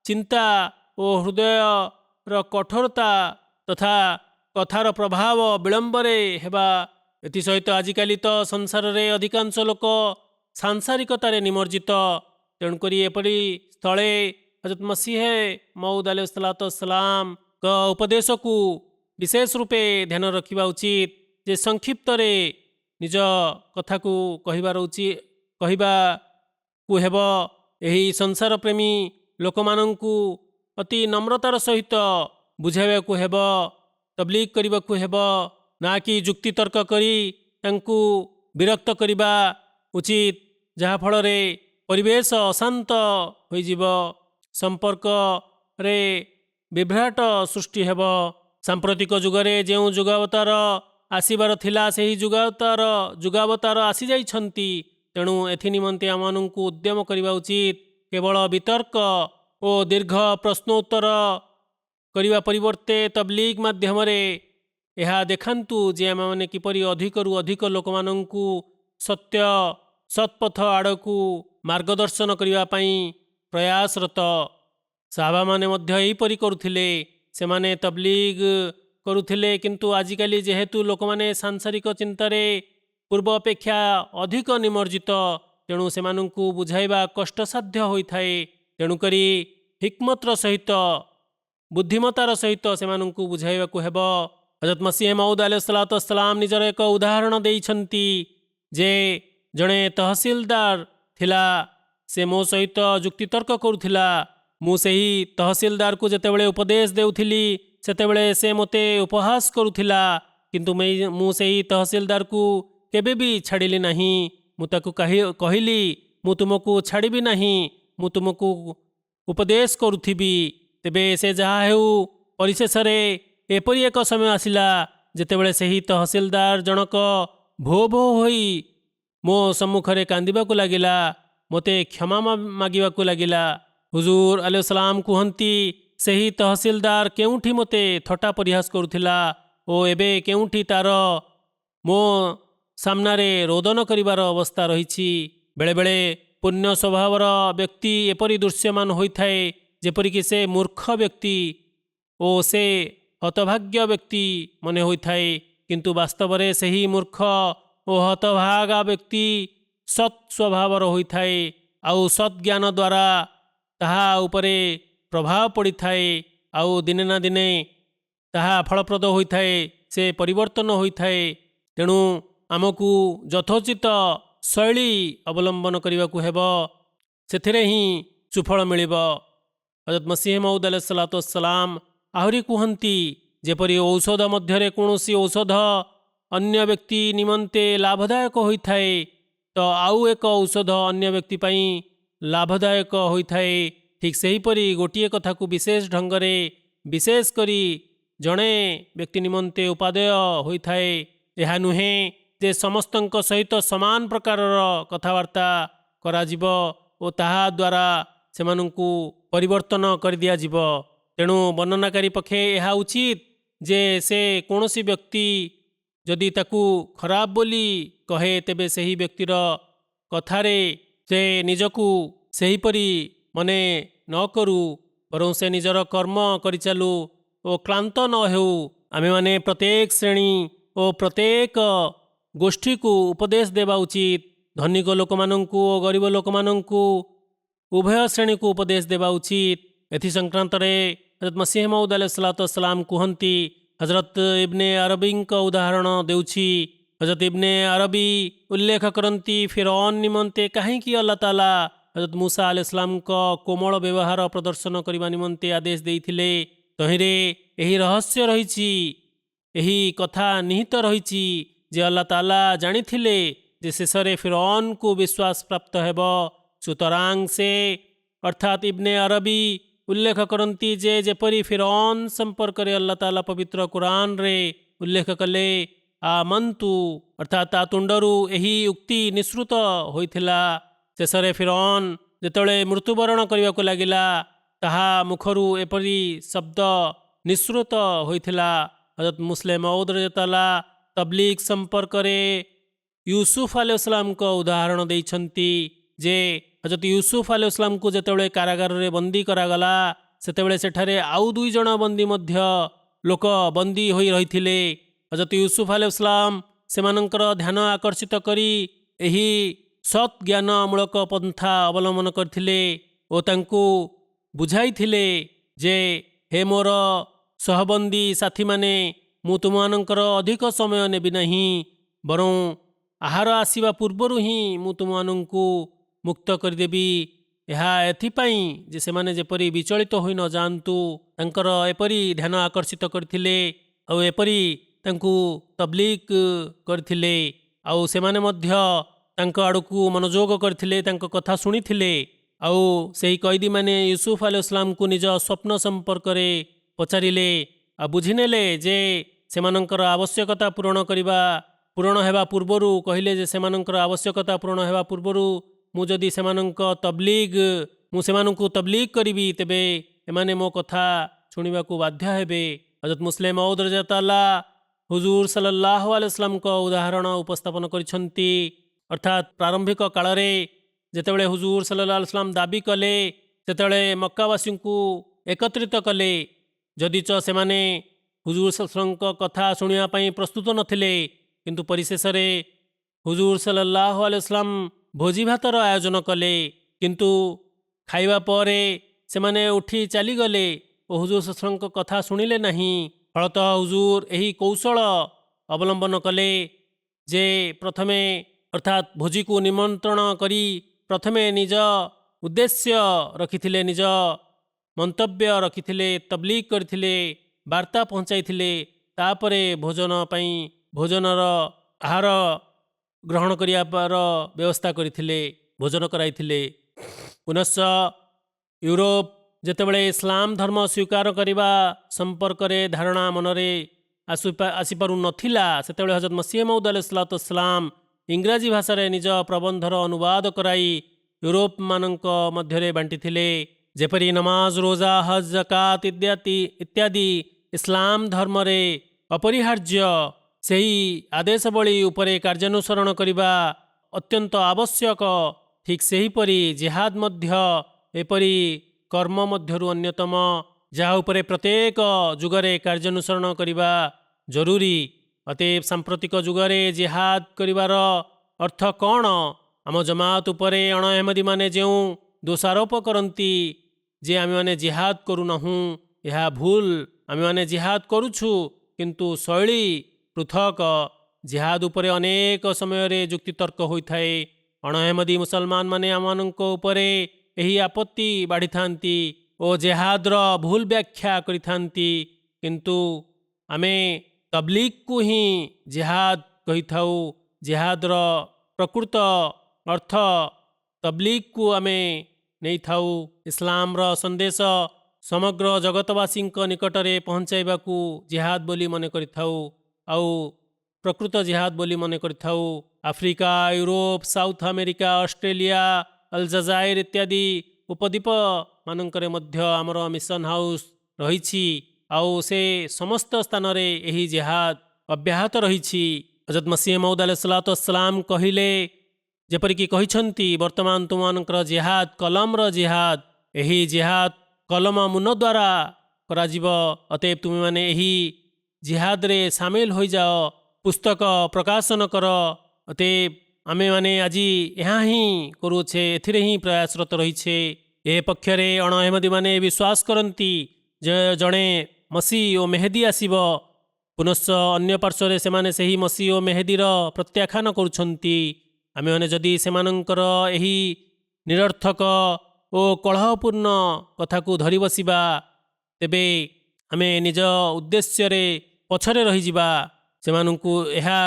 ଚିନ୍ତା ଓ ହୃଦୟର କଠୋରତା ତଥା କଥାର ପ୍ରଭାବ ବିଳମ୍ବରେ ହେବା। ଏଥିସହିତ ଆଜିକାଲି ତ ସଂସାରରେ ଅଧିକାଂଶ ଲୋକ ସାଂସାରିକତାରେ ନିମଜ୍ଜିତ। ତେଣୁକରି ଏପରି ସ୍ଥଳେ ହଜରତ ମସିହ ମଉଦ ଆଲୈହିସ୍ସଲାତୁ ୱସ୍ସଲାମଙ୍କ ଉପଦେଶକୁ ବିଶେଷ ରୂପେ ଧ୍ୟାନ ରଖିବା ଉଚିତ ଯେ ସଂକ୍ଷିପ୍ତରେ ନିଜ କଥାକୁ କହିବାକୁ ହେବ। ଏହି ସଂସାର ପ୍ରେମୀ ଲୋକମାନଙ୍କୁ ଅତି ନମ୍ରତାର ସହିତ ବୁଝାଇବାକୁ ହେବ, ତବଲିଗ କରିବାକୁ ହେବ, ନା କି ଯୁକ୍ତିତର୍କ କରି ତାଙ୍କୁ ବିରକ୍ତ କରିବା ଉଚିତ, ଯାହାଫଳରେ ପରିବେଶ ଅଶାନ୍ତ ହୋଇଯିବ, ସମ୍ପର୍କରେ ବିଭ୍ରାଟ ସୃଷ୍ଟି ହେବ। ସାମ୍ପ୍ରତିକ ଯୁଗରେ ଯେଉଁ ଯୁଗାବତାର ଆସିବାର ଥିଲା ସେହି ଯୁଗାବତାର ଆସିଯାଇଛନ୍ତି। ତେଣୁ ଏଥି ନିମନ୍ତେ ଆମମାନଙ୍କୁ ଉଦ୍ୟମ କରିବା ଉଚିତ। କେବଳ ବିତର୍କ ଓ ଦୀର୍ଘ ପ୍ରଶ୍ନ ଉତ୍ତର କରିବା ପରିବର୍ତ୍ତେ ତବଲିଗ ମାଧ୍ୟମରେ ଏହା ଦେଖାନ୍ତୁ ଯେ ଆମେମାନେ କିପରି ଅଧିକରୁ ଅଧିକ ଲୋକମାନଙ୍କୁ ସତ୍ୟ ସତ୍ପଥ ଆଡ଼କୁ ମାର୍ଗଦର୍ଶନ କରିବା ପାଇଁ ପ୍ରୟାସରତ। ସାହାବାମାନେ ମଧ୍ୟ ଏହିପରି କରୁଥିଲେ। ସେମାନେ ତବଲିଗ କରୁଥିଲେ, କିନ୍ତୁ ଆଜିକାଲି ଯେହେତୁ ଲୋକମାନେ ସାଂସାରିକ ଚିନ୍ତାରେ ପୂର୍ବ ଅପେକ୍ଷା ଅଧିକ ନିମଜ୍ଜିତ, ତେଣୁ ସେମାନଙ୍କୁ ବୁଝାଇବା କଷ୍ଟସାଧ୍ୟ ହୋଇଥାଏ। ତେଣୁକରି ହିକ୍ମତର ସହିତ ବୁଦ୍ଧିମତାର ସହିତ ସେମାନଙ୍କୁ ବୁଝାଇବାକୁ ହେବ। ହଜରତ ମସିହ ମଉଦ ଆଲୈହିସ୍ସଲାମ ନିଜର ଏକ ଉଦାହରଣ ଦେଇଛନ୍ତି ଯେ ଜଣେ ତହସିଲଦାର ଥିଲା। ସେ ମୋ ସହିତ ଯୁକ୍ତିତର୍କ କରୁଥିଲା। ମୁଁ ସେହି ତହସିଲଦାରକୁ ଯେତେବେଳେ ଉପଦେଶ ଦେଉଥିଲି ସେତେବେଳେ ସେ ମୋତେ ଉପହାସ କରୁଥିଲା, କିନ୍ତୁ ମୁଁ ସେହି ତହସିଲଦାରକୁ କେବେ ବି ଛାଡ଼ିଲି ନାହିଁ। ମୁଁ ତାକୁ କହିଲି, ମୁଁ ତୁମକୁ ଛାଡ଼ିବି ନାହିଁ, ମୁଁ ତୁମକୁ ଉପଦେଶ କରୁଥିବି। ତେବେ ସେ ଯାହା ହେଉ, ପରିଶେଷରେ ଏପରି ଏକ ସମୟ ଆସିଲା ଯେତେବେଳେ ସେହି ତହସିଲଦାର ଜଣକ ଭୋ ଭୋ ହୋଇ ମୋ ସମ୍ମୁଖରେ କାନ୍ଦିବାକୁ ଲାଗିଲା, ମୋତେ କ୍ଷମା ମାଗିବାକୁ ଲାଗିଲା। ହୁଜୁର ଆଲୈହିସ୍ସଲାମ କୁହନ୍ତି, ସେହି ତହସିଲଦାର କେଉଁଠି ମୋତେ ଥଟ୍ଟା ପରିହାସ କରୁଥିଲା ଓ ଏବେ କେଉଁଠି ତାର ମୋ ସାମ୍ନାରେ ରୋଦନ କରିବାର ଅବସ୍ଥା ରହିଛି। ବେଳେବେଳେ ପୁଣ୍ୟ ସ୍ୱଭାବର ବ୍ୟକ୍ତି ଏପରି ଦୃଶ୍ୟମାନ ହୋଇଥାଏ ଯେପରିକି ସେ ମୂର୍ଖ ବ୍ୟକ୍ତି ଓ ସେ ହତଭାଗ୍ୟ ବ୍ୟକ୍ତି ମନେ ହୋଇଥାଏ, କିନ୍ତୁ ବାସ୍ତବରେ ସେହି ମୂର୍ଖ ଓ ହତଭାଗା ବ୍ୟକ୍ତି ସତ୍ ସ୍ୱଭାବର ହୋଇଥାଏ। ଆଉ ସତ୍ ଜ୍ଞାନ ଦ୍ୱାରା ତାହା ଉପରେ ପ୍ରଭାବ ପଡ଼ିଥାଏ, ଆଉ ଦିନେ ନା ଦିନେ ତାହା ଫଳପ୍ରଦ ହୋଇଥାଏ, ସେ ପରିବର୍ତ୍ତନ ହୋଇଥାଏ। ତେଣୁ ଆମକୁ ଯଥୋଚିତ ଶୈଳୀ ଅବଲମ୍ବନ କରିବାକୁ ହେବ, ସେଥିରେ ହିଁ ସୁଫଳ ମିଳିବ। ହଜରତ ମସିହ ମଉଦ ଆଲୈହିସ୍ସଲାମ ଆହୁରି କୁହନ୍ତି, ଯେପରି ଔଷଧ ମଧ୍ୟରେ କୌଣସି ଔଷଧ ଅନ୍ୟ ବ୍ୟକ୍ତି ନିମନ୍ତେ ଲାଭଦାୟକ ହୋଇଥାଏ, ତ ଆଉ ଏକ ଔଷଧ ଅନ୍ୟ ବ୍ୟକ୍ତି ପାଇଁ ଲାଭଦାୟକ ହୋଇଥାଏ। ଠିକ୍ ସେହିପରି ଗୋଟିଏ କଥାକୁ ବିଶେଷ ଢଙ୍ଗରେ ବିଶେଷ କରି ଜଣେ ବ୍ୟକ୍ତି ନିମନ୍ତେ ଉପାଦେୟ ହୋଇଥାଏ। ଏହା ନୁହେଁ ଯେ ସମସ୍ତଙ୍କ ସହିତ ସମାନ ପ୍ରକାରର କଥାବାର୍ତ୍ତା କରାଯିବ ଓ ତାହା ଦ୍ୱାରା ସେମାନଙ୍କୁ ପରିବର୍ତ୍ତନ କରିଦିଆଯିବ। ତେଣୁ ବର୍ଣ୍ଣନାକାରୀ ପକ୍ଷେ ଏହା ଉଚିତ ଯେ ସେ କୌଣସି ବ୍ୟକ୍ତି ଯଦି ତାକୁ ଖରାପ ବୋଲି କହେ, ତେବେ ସେହି ବ୍ୟକ୍ତିର କଥାରେ ସେ ନିଜକୁ ସେହିପରି ମନେ ନ କରୁ, ବରଂ ସେ ନିଜର କର୍ମ କରିଚାଲୁ ଓ କ୍ଳାନ୍ତ ନ ହେଉ। ଆମେମାନେ ପ୍ରତ୍ୟେକ ଶ୍ରେଣୀ ଓ ପ୍ରତ୍ୟେକ ଗୋଷ୍ଠୀକୁ ଉପଦେଶ ଦେବା ଉଚିତ। ଧନିକ ଲୋକମାନଙ୍କୁ ଓ ଗରିବ ଲୋକମାନଙ୍କୁ ଉଭୟ ଶ୍ରେଣୀକୁ ଉପଦେଶ ଦେବା ଉଚିତ। ଏଥି ସଂକ୍ରାନ୍ତରେ ହଜରତ ମସିହ ମଉଦ ଆଲୈହିସ୍ସଲାମ କୁହନ୍ତି, ହଜରତ ଇବ୍ନେ ଆରବୀଙ୍କ ଉଦାହରଣ ଦେଉଛି। ହଜରତ ଇବ୍ନେ ଆରବୀ ଉଲ୍ଲେଖ କରନ୍ତି, ଫିରୌନ ନିମନ୍ତେ କାହିଁକି ଆଲ୍ଲାହ ତାଆଲା ହଜରତ ମୂସା ଆଲୈହିସ୍ସଲାମଙ୍କ କୋମଳ ବ୍ୟବହାର ପ୍ରଦର୍ଶନ କରିବା ନିମନ୍ତେ ଆଦେଶ ଦେଇଥିଲେ। ତହିଁରେ ଏହି ରହସ୍ୟ ରହିଛି, ଏହି କଥା ନିହିତ ରହିଛି ଯେ ଆଲ୍ଲାହ ତାଆଲା ଜାଣିଥିଲେ ଯେ ଶେଷରେ ଫିରୌନକୁ ବିଶ୍ୱାସ ପ୍ରାପ୍ତ ହେବ। ସୁତରାଂ ସେ ଅର୍ଥାତ୍ ଇବ୍ନେ ଆରବୀ ଉଲ୍ଲେଖ କରନ୍ତି ଯେ ଯେପରି ଫିରୌନ ସମ୍ପର୍କରେ ଆଲ୍ଲାହ ତାଆଲା ପବିତ୍ର କୁରାନରେ ଉଲ୍ଲେଖ କଲେ, ଆମନ୍ତୁ, ଅର୍ଥାତ୍ ତା ତୁଣ୍ଡରୁ ଏହି ଉକ୍ତି ନିଃସୃତ ହୋଇଥିଲା। ଶେଷରେ ଫିରୌନ ଯେତେବେଳେ ମୃତ୍ୟୁବରଣ କରିବାକୁ ଲାଗିଲା, ତାହା ମୁଖରୁ ଏପରି ଶବ୍ଦ ନିଃସୃତ ହୋଇଥିଲା। ହଜରତ ମୁସଲିମ ମଉଦ ରଦିୟଲ୍ଲାହୁ ତବଲିଗ ସମ୍ପର୍କରେ ୟୁସୁଫ ଆଲୈହିସ୍ସଲାମଙ୍କ ଉଦାହରଣ ଦେଇଛନ୍ତି ଯେ ହଜରତ ୟୁସୁଫ ଆଲୈହିସ୍ସଲାମଙ୍କୁ ଯେତେବେଳେ କାରାଗାରରେ ବନ୍ଦୀ କରାଗଲା, ସେତେବେଳେ ସେଠାରେ ଆଉ 2 ଜଣ ବନ୍ଦୀ ମଧ୍ୟ ଲୋକ ବନ୍ଦୀ ହୋଇ ରହିଥିଲେ। ହଜରତ ୟୁସୁଫ ଆଲୈହିସ୍ସଲାମ ସେମାନଙ୍କର ଧ୍ୟାନ ଆକର୍ଷିତ କରି ଏହି ସତ୍ ଜ୍ଞାନମୂଳକ ପନ୍ଥା ଅବଲମ୍ବନ କରିଥିଲେ ଓ ତାଙ୍କୁ ବୁଝାଇଥିଲେ ଯେ ହେ ମୋର ସହବନ୍ଦୀ ସାଥୀମାନେ, ମୁଁ ତୁମମାନଙ୍କର ଅଧିକ ସମୟ ନେବି ନାହିଁ, ବରଂ ଆହାର ଆସିବା ପୂର୍ବରୁ ହିଁ ମୁଁ ତୁମମାନଙ୍କୁ ମୁକ୍ତ କରିଦେବି। ଏହା ଏଥିପାଇଁ ଯେ ସେମାନେ ଯେପରି ବିଚଳିତ ହୋଇ ନ ଯାଆନ୍ତୁ। ତାଙ୍କର ଏପରି ଧ୍ୟାନ ଆକର୍ଷିତ କରିଥିଲେ ଆଉ ଏପରି ତାଙ୍କୁ ତବଲିଗ କରିଥିଲେ, ଆଉ ସେମାନେ ମଧ୍ୟ ତାଙ୍କ ଆଡ଼କୁ ମନୋଯୋଗ କରିଥିଲେ, ତାଙ୍କ କଥା ଶୁଣିଥିଲେ। ଆଉ ସେହି କଏଦୀମାନେ ୟୁସୁଫ ଆଲୈହିସ୍ସଲାମଙ୍କୁ ନିଜ ସ୍ୱପ୍ନ ସମ୍ପର୍କରେ ପଚାରିଲେ ଆଉ ବୁଝିନେଲେ ଯେ ସେମାନଙ୍କର ଆବଶ୍ୟକତା ପୂରଣ ହେବା ପୂର୍ବରୁ କହିଲେ ଯେ ସେମାନଙ୍କର ଆବଶ୍ୟକତା ପୂରଣ ହେବା ପୂର୍ବରୁ ମୁଁ ଯଦି ମୁଁ ସେମାନଙ୍କୁ ତବଲିଗ କରିବି ତେବେ ଏମାନେ ମୋ କଥା ଶୁଣିବାକୁ ବାଧ୍ୟ ହେବେ। ହଜରତ ମୁସଲିମ ମଉଦ ରଜାତାଲା ହୁଜୁର ସല്ലଲ୍ଲାହୁ ଆଲାଇହି ୱସଲ୍ଲମଙ୍କ ଉଦାହରଣ ଉପସ୍ଥାପନ କରିଛନ୍ତି। ଅର୍ଥାତ୍ ପ୍ରାରମ୍ଭିକ କାଳରେ ଯେତେବେଳେ ହୁଜୁର ସല്ലଲ୍ଲାହୁ ଆଲାଇହି ୱସଲ୍ଲମ ଦାବି କଲେ, ସେତେବେଳେ ମକ୍କାବାସୀଙ୍କୁ ଏକତ୍ରିତ କଲେ, ଯଦିଚ ସେମାନେ ହୁଜୁର ସല്ലଲ୍ଲାହୁ ଆଲାଇହି ୱସଲ୍ଲମଙ୍କ କଥା ଶୁଣିବା ପାଇଁ ପ୍ରସ୍ତୁତ ନଥିଲେ, କିନ୍ତୁ ପରିଶେଷରେ ହୁଜୁର ସല്ലଲ୍ଲାହୁ ଆଲାଇହି ୱସଲ୍ଲମ ଭୋଜି ଭାତର ଆୟୋଜନ କଲେ। କିନ୍ତୁ ଖାଇବା ପରେ ସେମାନେ ଉଠି ଚାଲିଗଲେ ଓ ହୁଜୁର ସല്ലଲ୍ଲାହୁ ଆଲାଇହି ୱସଲ୍ଲମଙ୍କ କଥା ଶୁଣିଲେ ନାହିଁ। ଫଳତଃ ହୁଜୁର ଏହି କୌଶଳ ଅବଲମ୍ବନ କଲେ ଯେ ପ୍ରଥମେ ଅର୍ଥାତ୍ ଭୋଜିକୁ ନିମନ୍ତ୍ରଣ କରି ପ୍ରଥମେ ନିଜ ଉଦ୍ଦେଶ୍ୟ ରଖିଥିଲେ, ନିଜ ମନ୍ତବ୍ୟ ରଖିଥିଲେ, ତବଲିଗ କରିଥିଲେ, ବାର୍ତ୍ତା ପହଞ୍ଚାଇଥିଲେ, ତାପରେ ଭୋଜନର ଆହାର ଗ୍ରହଣ କରିବାର ବ୍ୟବସ୍ଥା କରିଥିଲେ, ଭୋଜନ କରାଇଥିଲେ। ପୁନଶ୍ଚ ୟୁରୋପ ଯେତେବେଳେ ଇସଲାମ ଧର୍ମ ସ୍ୱୀକାର କରିବା ସମ୍ପର୍କରେ ଧାରଣା ମନରେ ଆସିପାରୁନଥିଲା, ସେତେବେଳେ ହଜରତ ମସିହ ମଉଦ ଆଲୈହିସ୍ସଲାତୁ ୱସ୍ସଲାମ ଇଂରାଜୀ ଭାଷାରେ ନିଜ ପ୍ରବନ୍ଧର ଅନୁବାଦ କରାଇ ୟୁରୋପମାନଙ୍କ ମଧ୍ୟରେ ବାଣ୍ଟିଥିଲେ। ଯେପରି ନମାଜ, ରୋଜା, ହଜ୍, ଜାକାତ ଇତ୍ୟାଦି ଇସଲାମ ଧର୍ମରେ ଅପରିହାର୍ଯ୍ୟ, ସେହି ଆଦେଶବଳୀ ଉପରେ କାର୍ଯ୍ୟାନୁସରଣ କରିବା ଅତ୍ୟନ୍ତ ଆବଶ୍ୟକ, ଠିକ୍ ସେହିପରି ଜିହାଦ ମଧ୍ୟ ଏପରି କର୍ମ ମଧ୍ୟରୁ ଅନ୍ୟତମ, ଯାହା ଉପରେ ପ୍ରତ୍ୟେକ ଯୁଗରେ କାର୍ଯ୍ୟାନୁସରଣ କରିବା ଜରୁରୀ। ଅତଏବ ସାମ୍ପ୍ରତିକ ଯୁଗରେ ଜିହାଦ କରିବାର ଅର୍ଥ କ'ଣ? ଆମ ଜମାତ ଉପରେ ଅଣ ଅହମଦୀମାନେ ଯେଉଁ ଦୋଷାରୋପ କରନ୍ତି ଯେ ଆମେମାନେ ଜିହାଦ କରୁନାହୁଁ, ଏହା ଭୁଲ। ଆମେମାନେ ଜିହାଦ କରୁଛୁ, କିନ୍ତୁ ଶୈଳୀ ପୃଥକ। ଜିହାଦ ଉପରେ ଅନେକ ସମୟରେ ଯୁକ୍ତିତର୍କ ହୋଇଥାଏ। ଅଣ ଅହମଦୀ ମୁସଲମାନମାନେ ଆମମାନଙ୍କ ଉପରେ ଏହି ଆପତ୍ତି ବାଢ଼ିଥାନ୍ତି ଓ ଜେହାଦର ଭୁଲ ବ୍ୟାଖ୍ୟା କରିଥାନ୍ତି, କିନ୍ତୁ ଆମେ ତବଲିଗକୁ ହିଁ ଜେହାଦ କହିଥାଉ। ଜେହାଦର ପ୍ରକୃତ ଅର୍ଥ ତବଲିଗକୁ ଆମେ ନେଇଥାଉ। ଇସଲାମର ସନ୍ଦେଶ ସମଗ୍ର ଜଗତବାସୀଙ୍କ ନିକଟରେ ପହଞ୍ଚାଇବାକୁ ଜିହାଦ ବୋଲି ମନେ କରିଥାଉ, ଆଉ ପ୍ରକୃତ ଜିହାଦ ବୋଲି ମନେ କରିଥାଉ। Africa, Europe, south America, Australia, ଅଲଜାଜାଇର ଇତ୍ୟାଦି ଉପଦ୍ୱୀପ ମାନଙ୍କରେ ମଧ୍ୟ ଆମର ମିଶନ ହାଉସ୍ ରହିଛି, ଆଉ ସେ ସମସ୍ତ ସ୍ଥାନରେ ଏହି ଜିହାଦ ଅବ୍ୟାହତ ରହିଛି। ହଜରତ ମସିହ ମଉଦ ଆଲୈହିସ୍ସଲାତୁ ୱସ୍ସଲାମ କହିଲେ, ଯେପରିକି କହିଛନ୍ତି, ବର୍ତ୍ତମାନ ତୁମମାନଙ୍କର ଜିହାଦ କଲମର ଜିହାଦ। ଏହି ଜିହାଦ କଲମ ମୁନ ଦ୍ୱାରା କରାଯିବ। ଅତଏବ ତୁମେମାନେ ଏହି ଜିହାଦରେ ସାମିଲ ହୋଇଯାଅ, ପୁସ୍ତକ ପ୍ରକାଶନ କର। ଅତଏବ ଆମେମାନେ ଆଜି ଏହା ହିଁ କରୁଛେ, ଏଥିରେ ହିଁ ପ୍ରୟାସରତ ରହିଛେ। ଏ ପକ୍ଷରେ ଅଣ ଅହମଦୀମାନେ ବିଶ୍ୱାସ କରନ୍ତି ଯେ ଜଣେ ମସି ଓ ମେହେଦୀ ଆସିବ। ପୁନଶ୍ଚ ଅନ୍ୟ ପାର୍ଶ୍ୱରେ ସେମାନେ ସେହି ମସି ଓ ମେହେଦୀର ପ୍ରତ୍ୟାଖ୍ୟାନ କରୁଛନ୍ତି। ଆମେମାନେ ଯଦି ସେମାନଙ୍କର ଏହି ନିରର୍ଥକ ଓ କଳହପୂର୍ଣ୍ଣ କଥାକୁ ଧରି ବସିବା, ତେବେ ଆମେ ନିଜ ଉଦ୍ଦେଶ୍ୟରେ ପଛରେ ରହିଯିବା। ସେମାନଙ୍କୁ ଏହା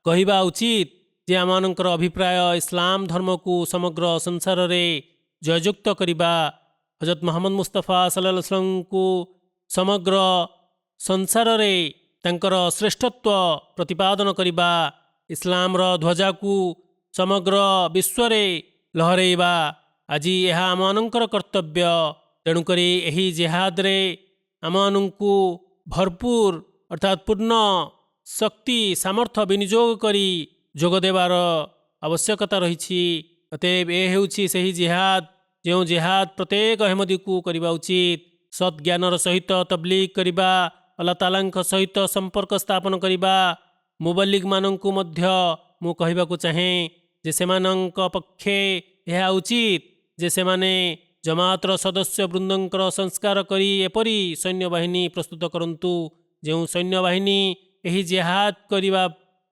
କହିବା ଉଚିତ ଯେ ଆମମାନଙ୍କର ଅଭିପ୍ରାୟ ଇସଲାମ ଧର୍ମକୁ ସମଗ୍ର ସଂସାରରେ ଜୟଯୁକ୍ତ କରିବା, ହଜରତ ମହମ୍ମଦ ମୁସ୍ତଫା ସଲ୍ଲଲ୍ଲାହୁ ଆଲୈହି ୱସଲ୍ଲମଙ୍କୁ ସମଗ୍ର ସଂସାରରେ ତାଙ୍କର ଶ୍ରେଷ୍ଠତ୍ୱ ପ୍ରତିପାଦନ କରିବା, ଇସଲାମର ଧ୍ୱଜାକୁ ସମଗ୍ର ବିଶ୍ୱରେ ଲହରାଇବା। ଆଜି ଏହା ଆମମାନଙ୍କର କର୍ତ୍ତବ୍ୟ। ତେଣୁକରି ଏହି ଜିହାଦରେ ଆମମାନଙ୍କୁ ଭରପୁର ଅର୍ଥାତ୍ ପୂର୍ଣ୍ଣ ଶକ୍ତି ସାମର୍ଥ୍ୟ ବିନିଯୋଗ କରି ଯୋଗ ଦେବାର ଆବଶ୍ୟକତା ରହିଛି। ଅତଏବ ଏ ହେଉଛି ସେହି ଜିହାଦ ଯେଉଁ ଜିହାଦ ପ୍ରତ୍ୟେକ ଅହମଦୀକୁ କରିବା ଉଚିତ। ସତ୍ ଜ୍ଞାନର ସହିତ ତବଲିଗ କରିବା, ଆଲ୍ଲାହ ତାଆଲାଙ୍କ ସହିତ ସମ୍ପର୍କ ସ୍ଥାପନ କରିବା। ମୁବଲ୍ଲିଗମାନଙ୍କୁ ମଧ୍ୟ ମୁଁ କହିବାକୁ ଚାହେଁ ଯେ ସେମାନଙ୍କ ପକ୍ଷେ ଏହା ଉଚିତ ଯେ ସେମାନେ ଜମାତର ସଦସ୍ୟ ବୃନ୍ଦଙ୍କର ସଂସ୍କାର କରି ଏପରି ସୈନ୍ୟବାହିନୀ ପ୍ରସ୍ତୁତ କରନ୍ତୁ ଯେଉଁ ସୈନ୍ୟବାହିନୀ ଏହି ଜିହାଦ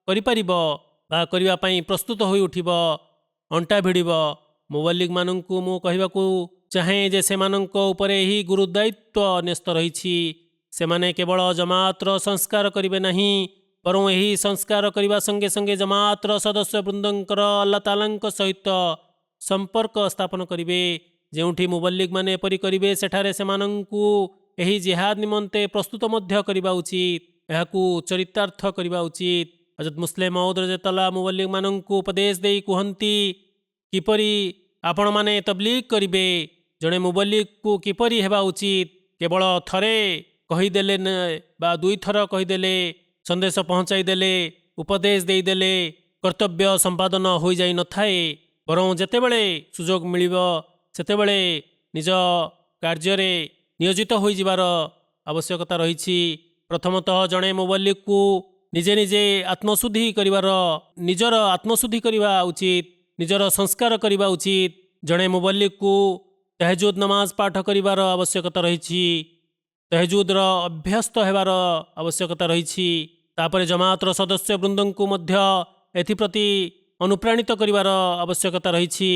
କରିପାରିବ ବା କରିବା ପାଇଁ ପ୍ରସ୍ତୁତ ହୋଇ ଉଠିବ, ଅଣ୍ଟା ଭିଡ଼ିବ। ମୁବଲ୍ଲିଗମାନଙ୍କୁ ମୁଁ କହିବାକୁ ଚାହେଁ ଯେ ସେମାନଙ୍କ ଉପରେ ଏହି ଗୁରୁଦାୟିତ୍ୱ ନ୍ୟସ୍ତ ରହିଛି। ସେମାନେ କେବଳ ଜମାତର ସଂସ୍କାର କରିବେ ନାହିଁ, ବରଂ ଏହି ସଂସ୍କାର କରିବା ସଙ୍ଗେ ସଙ୍ଗେ ଜମାତର ସଦସ୍ୟ ବୃନ୍ଦଙ୍କର ଆଲ୍ଲାହ ତାଆଲାଙ୍କ ସହିତ ସମ୍ପର୍କ ସ୍ଥାପନ କରିବେ। ଯେଉଁଠି ମୁବଲ୍ଲିଗମାନେ ଏପରି କରିବେ, ସେଠାରେ ସେମାନଙ୍କୁ ଏହି ଜିହାଦ ନିମନ୍ତେ ପ୍ରସ୍ତୁତ ମଧ୍ୟ କରିବା ଉଚିତ, ଏହାକୁ ଚରିତାର୍ଥ କରିବା ଉଚିତ। ହଜରତ ମୁସଲିମ ମଉଦ ରଜିୟଲ୍ଲାହୁ ତାଆଲା ମୁବଲ୍ଲିଗମାନଙ୍କୁ ଉପଦେଶ ଦେଇ କୁହନ୍ତି, କିପରି ଆପଣମାନେ ତବଲିଗ କରିବେ। ଜଣେ ମୁବଲ୍ଲିଗକୁ କିପରି ହେବା ଉଚିତ, କେବଳ ଥରେ କହିଦେଲେ ବା ଦୁଇଥର କହିଦେଲେ, ସନ୍ଦେଶ ପହଞ୍ଚାଇ ଦେଲେ, ଉପଦେଶ ଦେଇଦେଲେ କର୍ତ୍ତବ୍ୟ ସମ୍ପାଦନ ହୋଇଯାଇ ନଥାଏ। ବରଂ ଯେତେବେଳେ ସୁଯୋଗ ମିଳିବ ସେତେବେଳେ ନିଜ କାର୍ଯ୍ୟରେ ନିୟୋଜିତ ହୋଇଯିବାର ଆବଶ୍ୟକତା ରହିଛି। ପ୍ରଥମତଃ ଜଣେ ମୁବଲ୍ଲିଗକୁ ନିଜେ ନିଜର ଆତ୍ମଶୁଦ୍ଧି କରିବା ଉଚିତ, ନିଜର ସଂସ୍କାର କରିବା ଉଚିତ। ଜଣେ ମୁବଲ୍ଲିଗକୁ ତହଜୁଦ ନମାଜ ପାଠ କରିବାର ଆବଶ୍ୟକତା ରହିଛି, ତହଜୁଦର ଅଭ୍ୟସ୍ତ ହେବାର ଆବଶ୍ୟକତା ରହିଛି। ତାପରେ ଜମାତର ସଦସ୍ୟ ବୃନ୍ଦଙ୍କୁ ମଧ୍ୟ ଏଥିପ୍ରତି ଅନୁପ୍ରାଣିତ କରିବାର ଆବଶ୍ୟକତା ରହିଛି।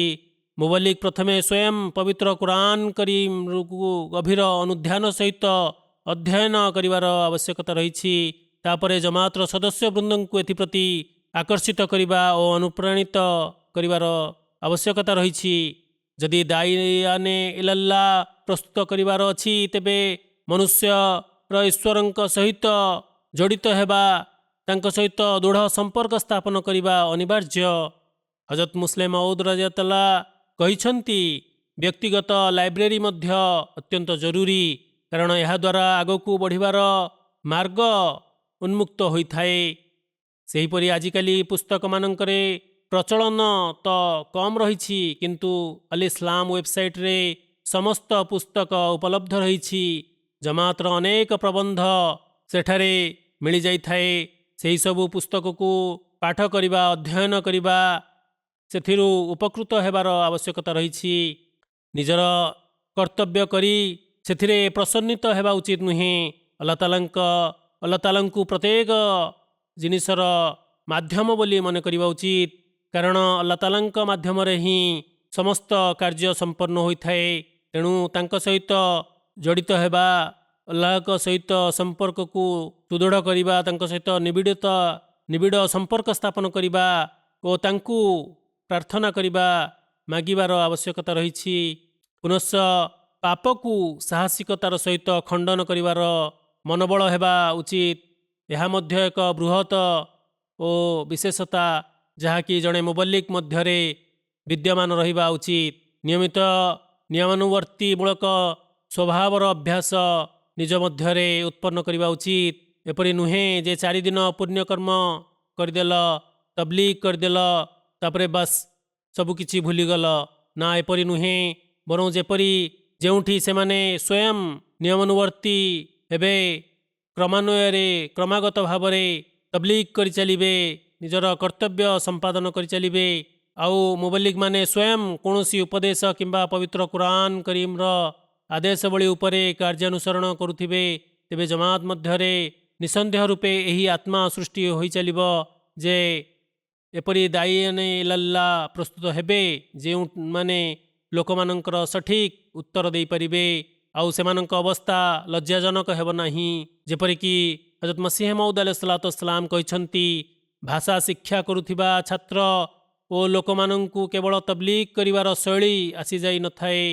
ମୁବଲ୍ଲିଗ ପ୍ରଥମେ ସ୍ୱୟଂ ପବିତ୍ର କୁରାନ କରୀମକୁ ଗଭୀର ଅନୁଧ୍ୟାନ ସହିତ ଅଧ୍ୟୟନ କରିବାର ଆବଶ୍ୟକତା ରହିଛି। ତାପରେ ଜମାତର ସଦସ୍ୟ ବୃନ୍ଦଙ୍କୁ ଏଥିପ୍ରତି ଆକର୍ଷିତ କରିବା ଓ ଅନୁପ୍ରାଣିତ କରିବାର ଆବଶ୍ୟକତା ରହିଛି। ଯଦି ଦାଇଆନେ ଇଲାଲ୍ଲାହ ପ୍ରସ୍ତୁତ କରିବାର ଅଛି, ତେବେ ମନୁଷ୍ୟର ଈଶ୍ୱରଙ୍କ ସହିତ ଜଡ଼ିତ ହେବା, ତାଙ୍କ ସହିତ ଦୃଢ଼ ସମ୍ପର୍କ ସ୍ଥାପନ କରିବା ଅନିବାର୍ଯ୍ୟ। ହଜରତ ମୁସଲିମ ମଉଦ ରଜିୟଲ୍ଲାହୁ କହିଛନ୍ତି, ବ୍ୟକ୍ତିଗତ ଲାଇବ୍ରେରୀ ମଧ୍ୟ ଅତ୍ୟନ୍ତ ଜରୁରୀ, କାରଣ ଏହାଦ୍ୱାରା ଆଗକୁ ବଢ଼ିବାର ମାର୍ଗ ଉନ୍ମୁକ୍ତ ହୋଇଥାଏ। ସେହିପରି ଆଜିକାଲି ପୁସ୍ତକମାନଙ୍କରେ ପ୍ରଚଳନ ତ କମ୍ ରହିଛି, କିନ୍ତୁ ଅଲ୍ ଇସ୍ଲାମ ୱେବସାଇଟ୍ରେ ସମସ୍ତ ପୁସ୍ତକ ଉପଲବ୍ଧ ରହିଛି। ଜମାତର ଅନେକ ପ୍ରବନ୍ଧ ସେଠାରେ ମିଳିଯାଇଥାଏ। ସେହିସବୁ ପୁସ୍ତକକୁ ପାଠ କରିବା, ଅଧ୍ୟୟନ କରିବା, ସେଥିରୁ ଉପକୃତ ହେବାର ଆବଶ୍ୟକତା ରହିଛି। ନିଜର କର୍ତ୍ତବ୍ୟ କରି ସେଥିରେ ପ୍ରସନ୍ନିତ ହେବା ଉଚିତ ନୁହେଁ। ଆଲ୍ଲାହ ତାଆଲାଙ୍କୁ ପ୍ରତ୍ୟେକ ଜିନିଷର ମାଧ୍ୟମ ବୋଲି ମନେ କରିବା ଉଚିତ, କାରଣ ଆଲ୍ଲାହ ତାଆଲାଙ୍କ ମାଧ୍ୟମରେ ହିଁ ସମସ୍ତ କାର୍ଯ୍ୟ ସମ୍ପନ୍ନ ହୋଇଥାଏ। ତେଣୁ ତାଙ୍କ ସହିତ ଜଡ଼ିତ ହେବା, ଆଲ୍ଲାହଙ୍କ ସହିତ ସମ୍ପର୍କକୁ ସୁଦୃଢ଼ କରିବା, ତାଙ୍କ ସହିତ ନିବିଡ଼ ସମ୍ପର୍କ ସ୍ଥାପନ କରିବା ଓ ତାଙ୍କୁ ପ୍ରାର୍ଥନା କରିବା, ମାଗିବାର ଆବଶ୍ୟକତା ରହିଛି। ପୁନଶ୍ଚ ପାପକୁ ସାହସିକତାର ସହିତ ଖଣ୍ଡନ କରିବାର ମନୋବଳ ହେବା ଉଚିତ। ଏହା ମଧ୍ୟ ଏକ ବୃହତ ଓ ବିଶେଷତା, ଯାହାକି ଜଣେ ମୁବଲ୍ଲିଗ ମଧ୍ୟରେ ବିଦ୍ୟମାନ ରହିବା ଉଚିତ। ନିୟମିତ ନିୟମାନୁବର୍ତ୍ତିମୂଳକ ସ୍ୱଭାବର ଅଭ୍ୟାସ ନିଜ ମଧ୍ୟରେ ଉତ୍ପନ୍ନ କରିବା ଉଚିତ। ଏପରି ନୁହେଁ ଯେ 4 ଦିନ ପୁଣ୍ୟକର୍ମ କରିଦେଲ, ତବଲିଗ କରିଦେଲ, ତାପରେ ବାସ୍ ସବୁକିଛି ଭୁଲିଗଲ। ନା, ଏପରି ନୁହେଁ। ବରଂ ଯେପରି ଯେଉଁଠି ସେମାନେ ସ୍ୱୟଂ ନିୟମାନୁବର୍ତ୍ତୀ ହେବେ, କ୍ରମାନ୍ୱୟରେ କ୍ରମାଗତ ଭାବରେ ତବଲିଗ କରିଚାଲିବେ, ନିଜର କର୍ତ୍ତବ୍ୟ ସମ୍ପାଦନ କରିଚାଲିବେ, ଆଉ ମୁବଲ୍ଲିଗମାନେ ସ୍ୱୟଂ କୌଣସି ଉପଦେଶ କିମ୍ବା ପବିତ୍ର କୁରାନ କରୀମର ଆଦେଶବଳୀ ଉପରେ କାର୍ଯ୍ୟାନୁସରଣ କରୁଥିବେ, ତେବେ ଜମାତ ମଧ୍ୟରେ ନିଃସନ୍ଦେହ ରୂପେ ଏହି ଆତ୍ମା ସୃଷ୍ଟି ହୋଇଚାଲିବ ଯେ ଏପରି ଦାଇଆନେ ଇଲାଲ୍ଲାହ ପ୍ରସ୍ତୁତ ହେବେ, ଯେଉଁମାନେ ଲୋକମାନଙ୍କର ସଠିକ୍ ଉତ୍ତର ଦେଇପାରିବେ, ଆଉ ସେମାନଙ୍କ ଅବସ୍ଥା ଲଜ୍ଜାଜନକ ହେବ ନାହିଁ। ଯେପରିକି ହଜରତ ମସିହ ମଉଦ ଆଲୈହିସ୍ସଲାମ କହିଛନ୍ତି, ଭାଷା ଶିକ୍ଷା କରୁଥିବା ଛାତ୍ର ଓ ଲୋକମାନଙ୍କୁ କେବଳ ତବଲିଗ କରିବାର ଶୈଳୀ ଆସିଯାଇ ନଥାଏ,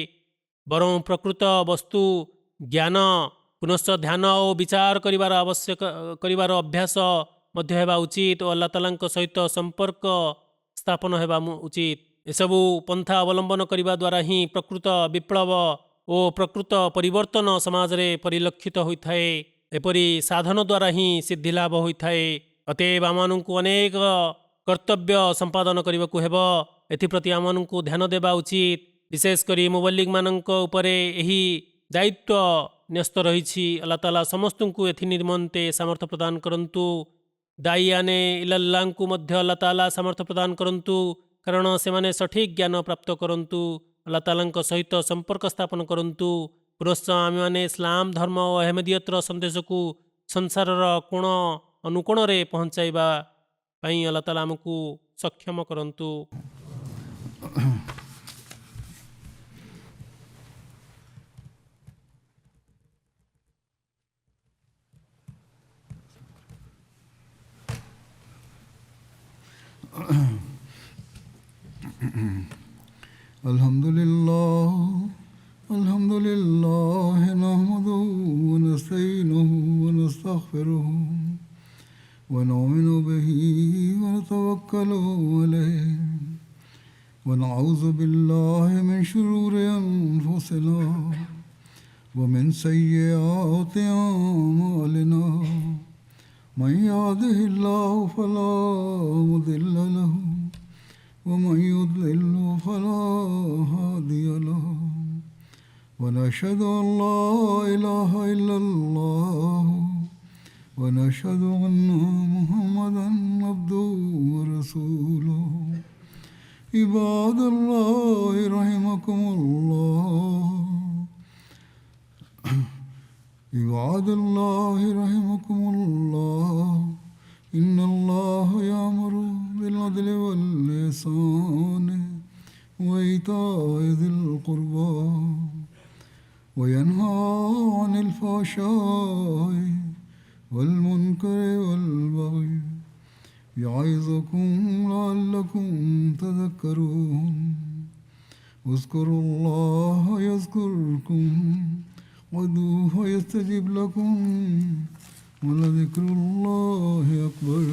ବରଂ ପ୍ରକୃତ ବସ୍ତୁ ଜ୍ଞାନ, ପୁନଶ୍ଚ ଧ୍ୟାନ ଓ ବିଚାର କରିବାର ଅଭ୍ୟାସ ମଧ୍ୟ ହେବା ଉଚିତ ଓ ଆଲ୍ଲାହ ତାଆଲାଙ୍କ ସହିତ ସମ୍ପର୍କ ସ୍ଥାପନ ହେବା ଉଚିତ। ଏସବୁ ପନ୍ଥା ଅବଲମ୍ବନ କରିବା ଦ୍ୱାରା ହିଁ ପ୍ରକୃତ ବିପ୍ଳବ ଓ ପ୍ରକୃତ ପରିବର୍ତ୍ତନ ସମାଜରେ ପରିଲକ୍ଷିତ ହୋଇଥାଏ। ଏପରି ସାଧନ ଦ୍ୱାରା ହିଁ ସିଦ୍ଧିଲାଭ ହୋଇଥାଏ। ଅତଏବ ଆମମାନଙ୍କୁ ଅନେକ କର୍ତ୍ତବ୍ୟ ସମ୍ପାଦନ କରିବାକୁ ହେବ। ଏଥିପ୍ରତି ଆମମାନଙ୍କୁ ଧ୍ୟାନ ଦେବା ଉଚିତ। ବିଶେଷ କରି ମୁବଲ୍ଲିଗମାନଙ୍କ ଉପରେ ଏହି ଦାୟିତ୍ୱ ନ୍ୟସ୍ତ ରହିଛି। ଆଲ୍ଲାହ ତାଆଲା ସମସ୍ତଙ୍କୁ ଏଥି ନିମନ୍ତେ ସାମର୍ଥ୍ୟ ପ୍ରଦାନ କରନ୍ତୁ। ଦାଇଆନେ ଇଲାଲ୍ଲାହଙ୍କୁ ମଧ୍ୟ ଆଲ୍ଲାହ ତାଆଲା ସାମର୍ଥ୍ୟ ପ୍ରଦାନ କରନ୍ତୁ, କାରଣ ସେମାନେ ସଠିକ୍ ଜ୍ଞାନ ପ୍ରାପ୍ତ କରନ୍ତୁ, ଆଲ୍ଲାହ ତାଆଲାଙ୍କ ସହିତ ସମ୍ପର୍କ ସ୍ଥାପନ କରନ୍ତୁ। ପୁନଶ୍ଚ ଆମେମାନେ ଇସ୍ଲାମ ଧର୍ମ ଓ ଅହମଦିୟତର ସନ୍ଦେଶକୁ ସଂସାରର କୋଣ ଅନୁକୋଣରେ ପହଞ୍ଚାଇବା ପାଇଁ ଆଲ୍ଲାହ ତାଆଲା ଆମକୁ ସକ୍ଷମ କରନ୍ତୁ। الحمد لله نحمده ونستغفره ونؤمن به ونتوكل عليه ونعوذ بالله من شرور أنفسنا ومن سيئات أعمالنا من يهده الله فلا مضل له ومن يضلل فلا هادي له ونشهد أن لا إله إلا الله ونشهد أن محمدا عبده ورسوله عباد الله رحمكم الله عباد الله رحمكم الله إن الله يأمر بالعدل والإحسان وإيتاء ذي القربى وينهى عن الفحشاء والمنكر والبغي يعظكم لعلكم تذكرون اذكروا الله يذكركم وادعوه يستجب لكم ولذكر الله أكبر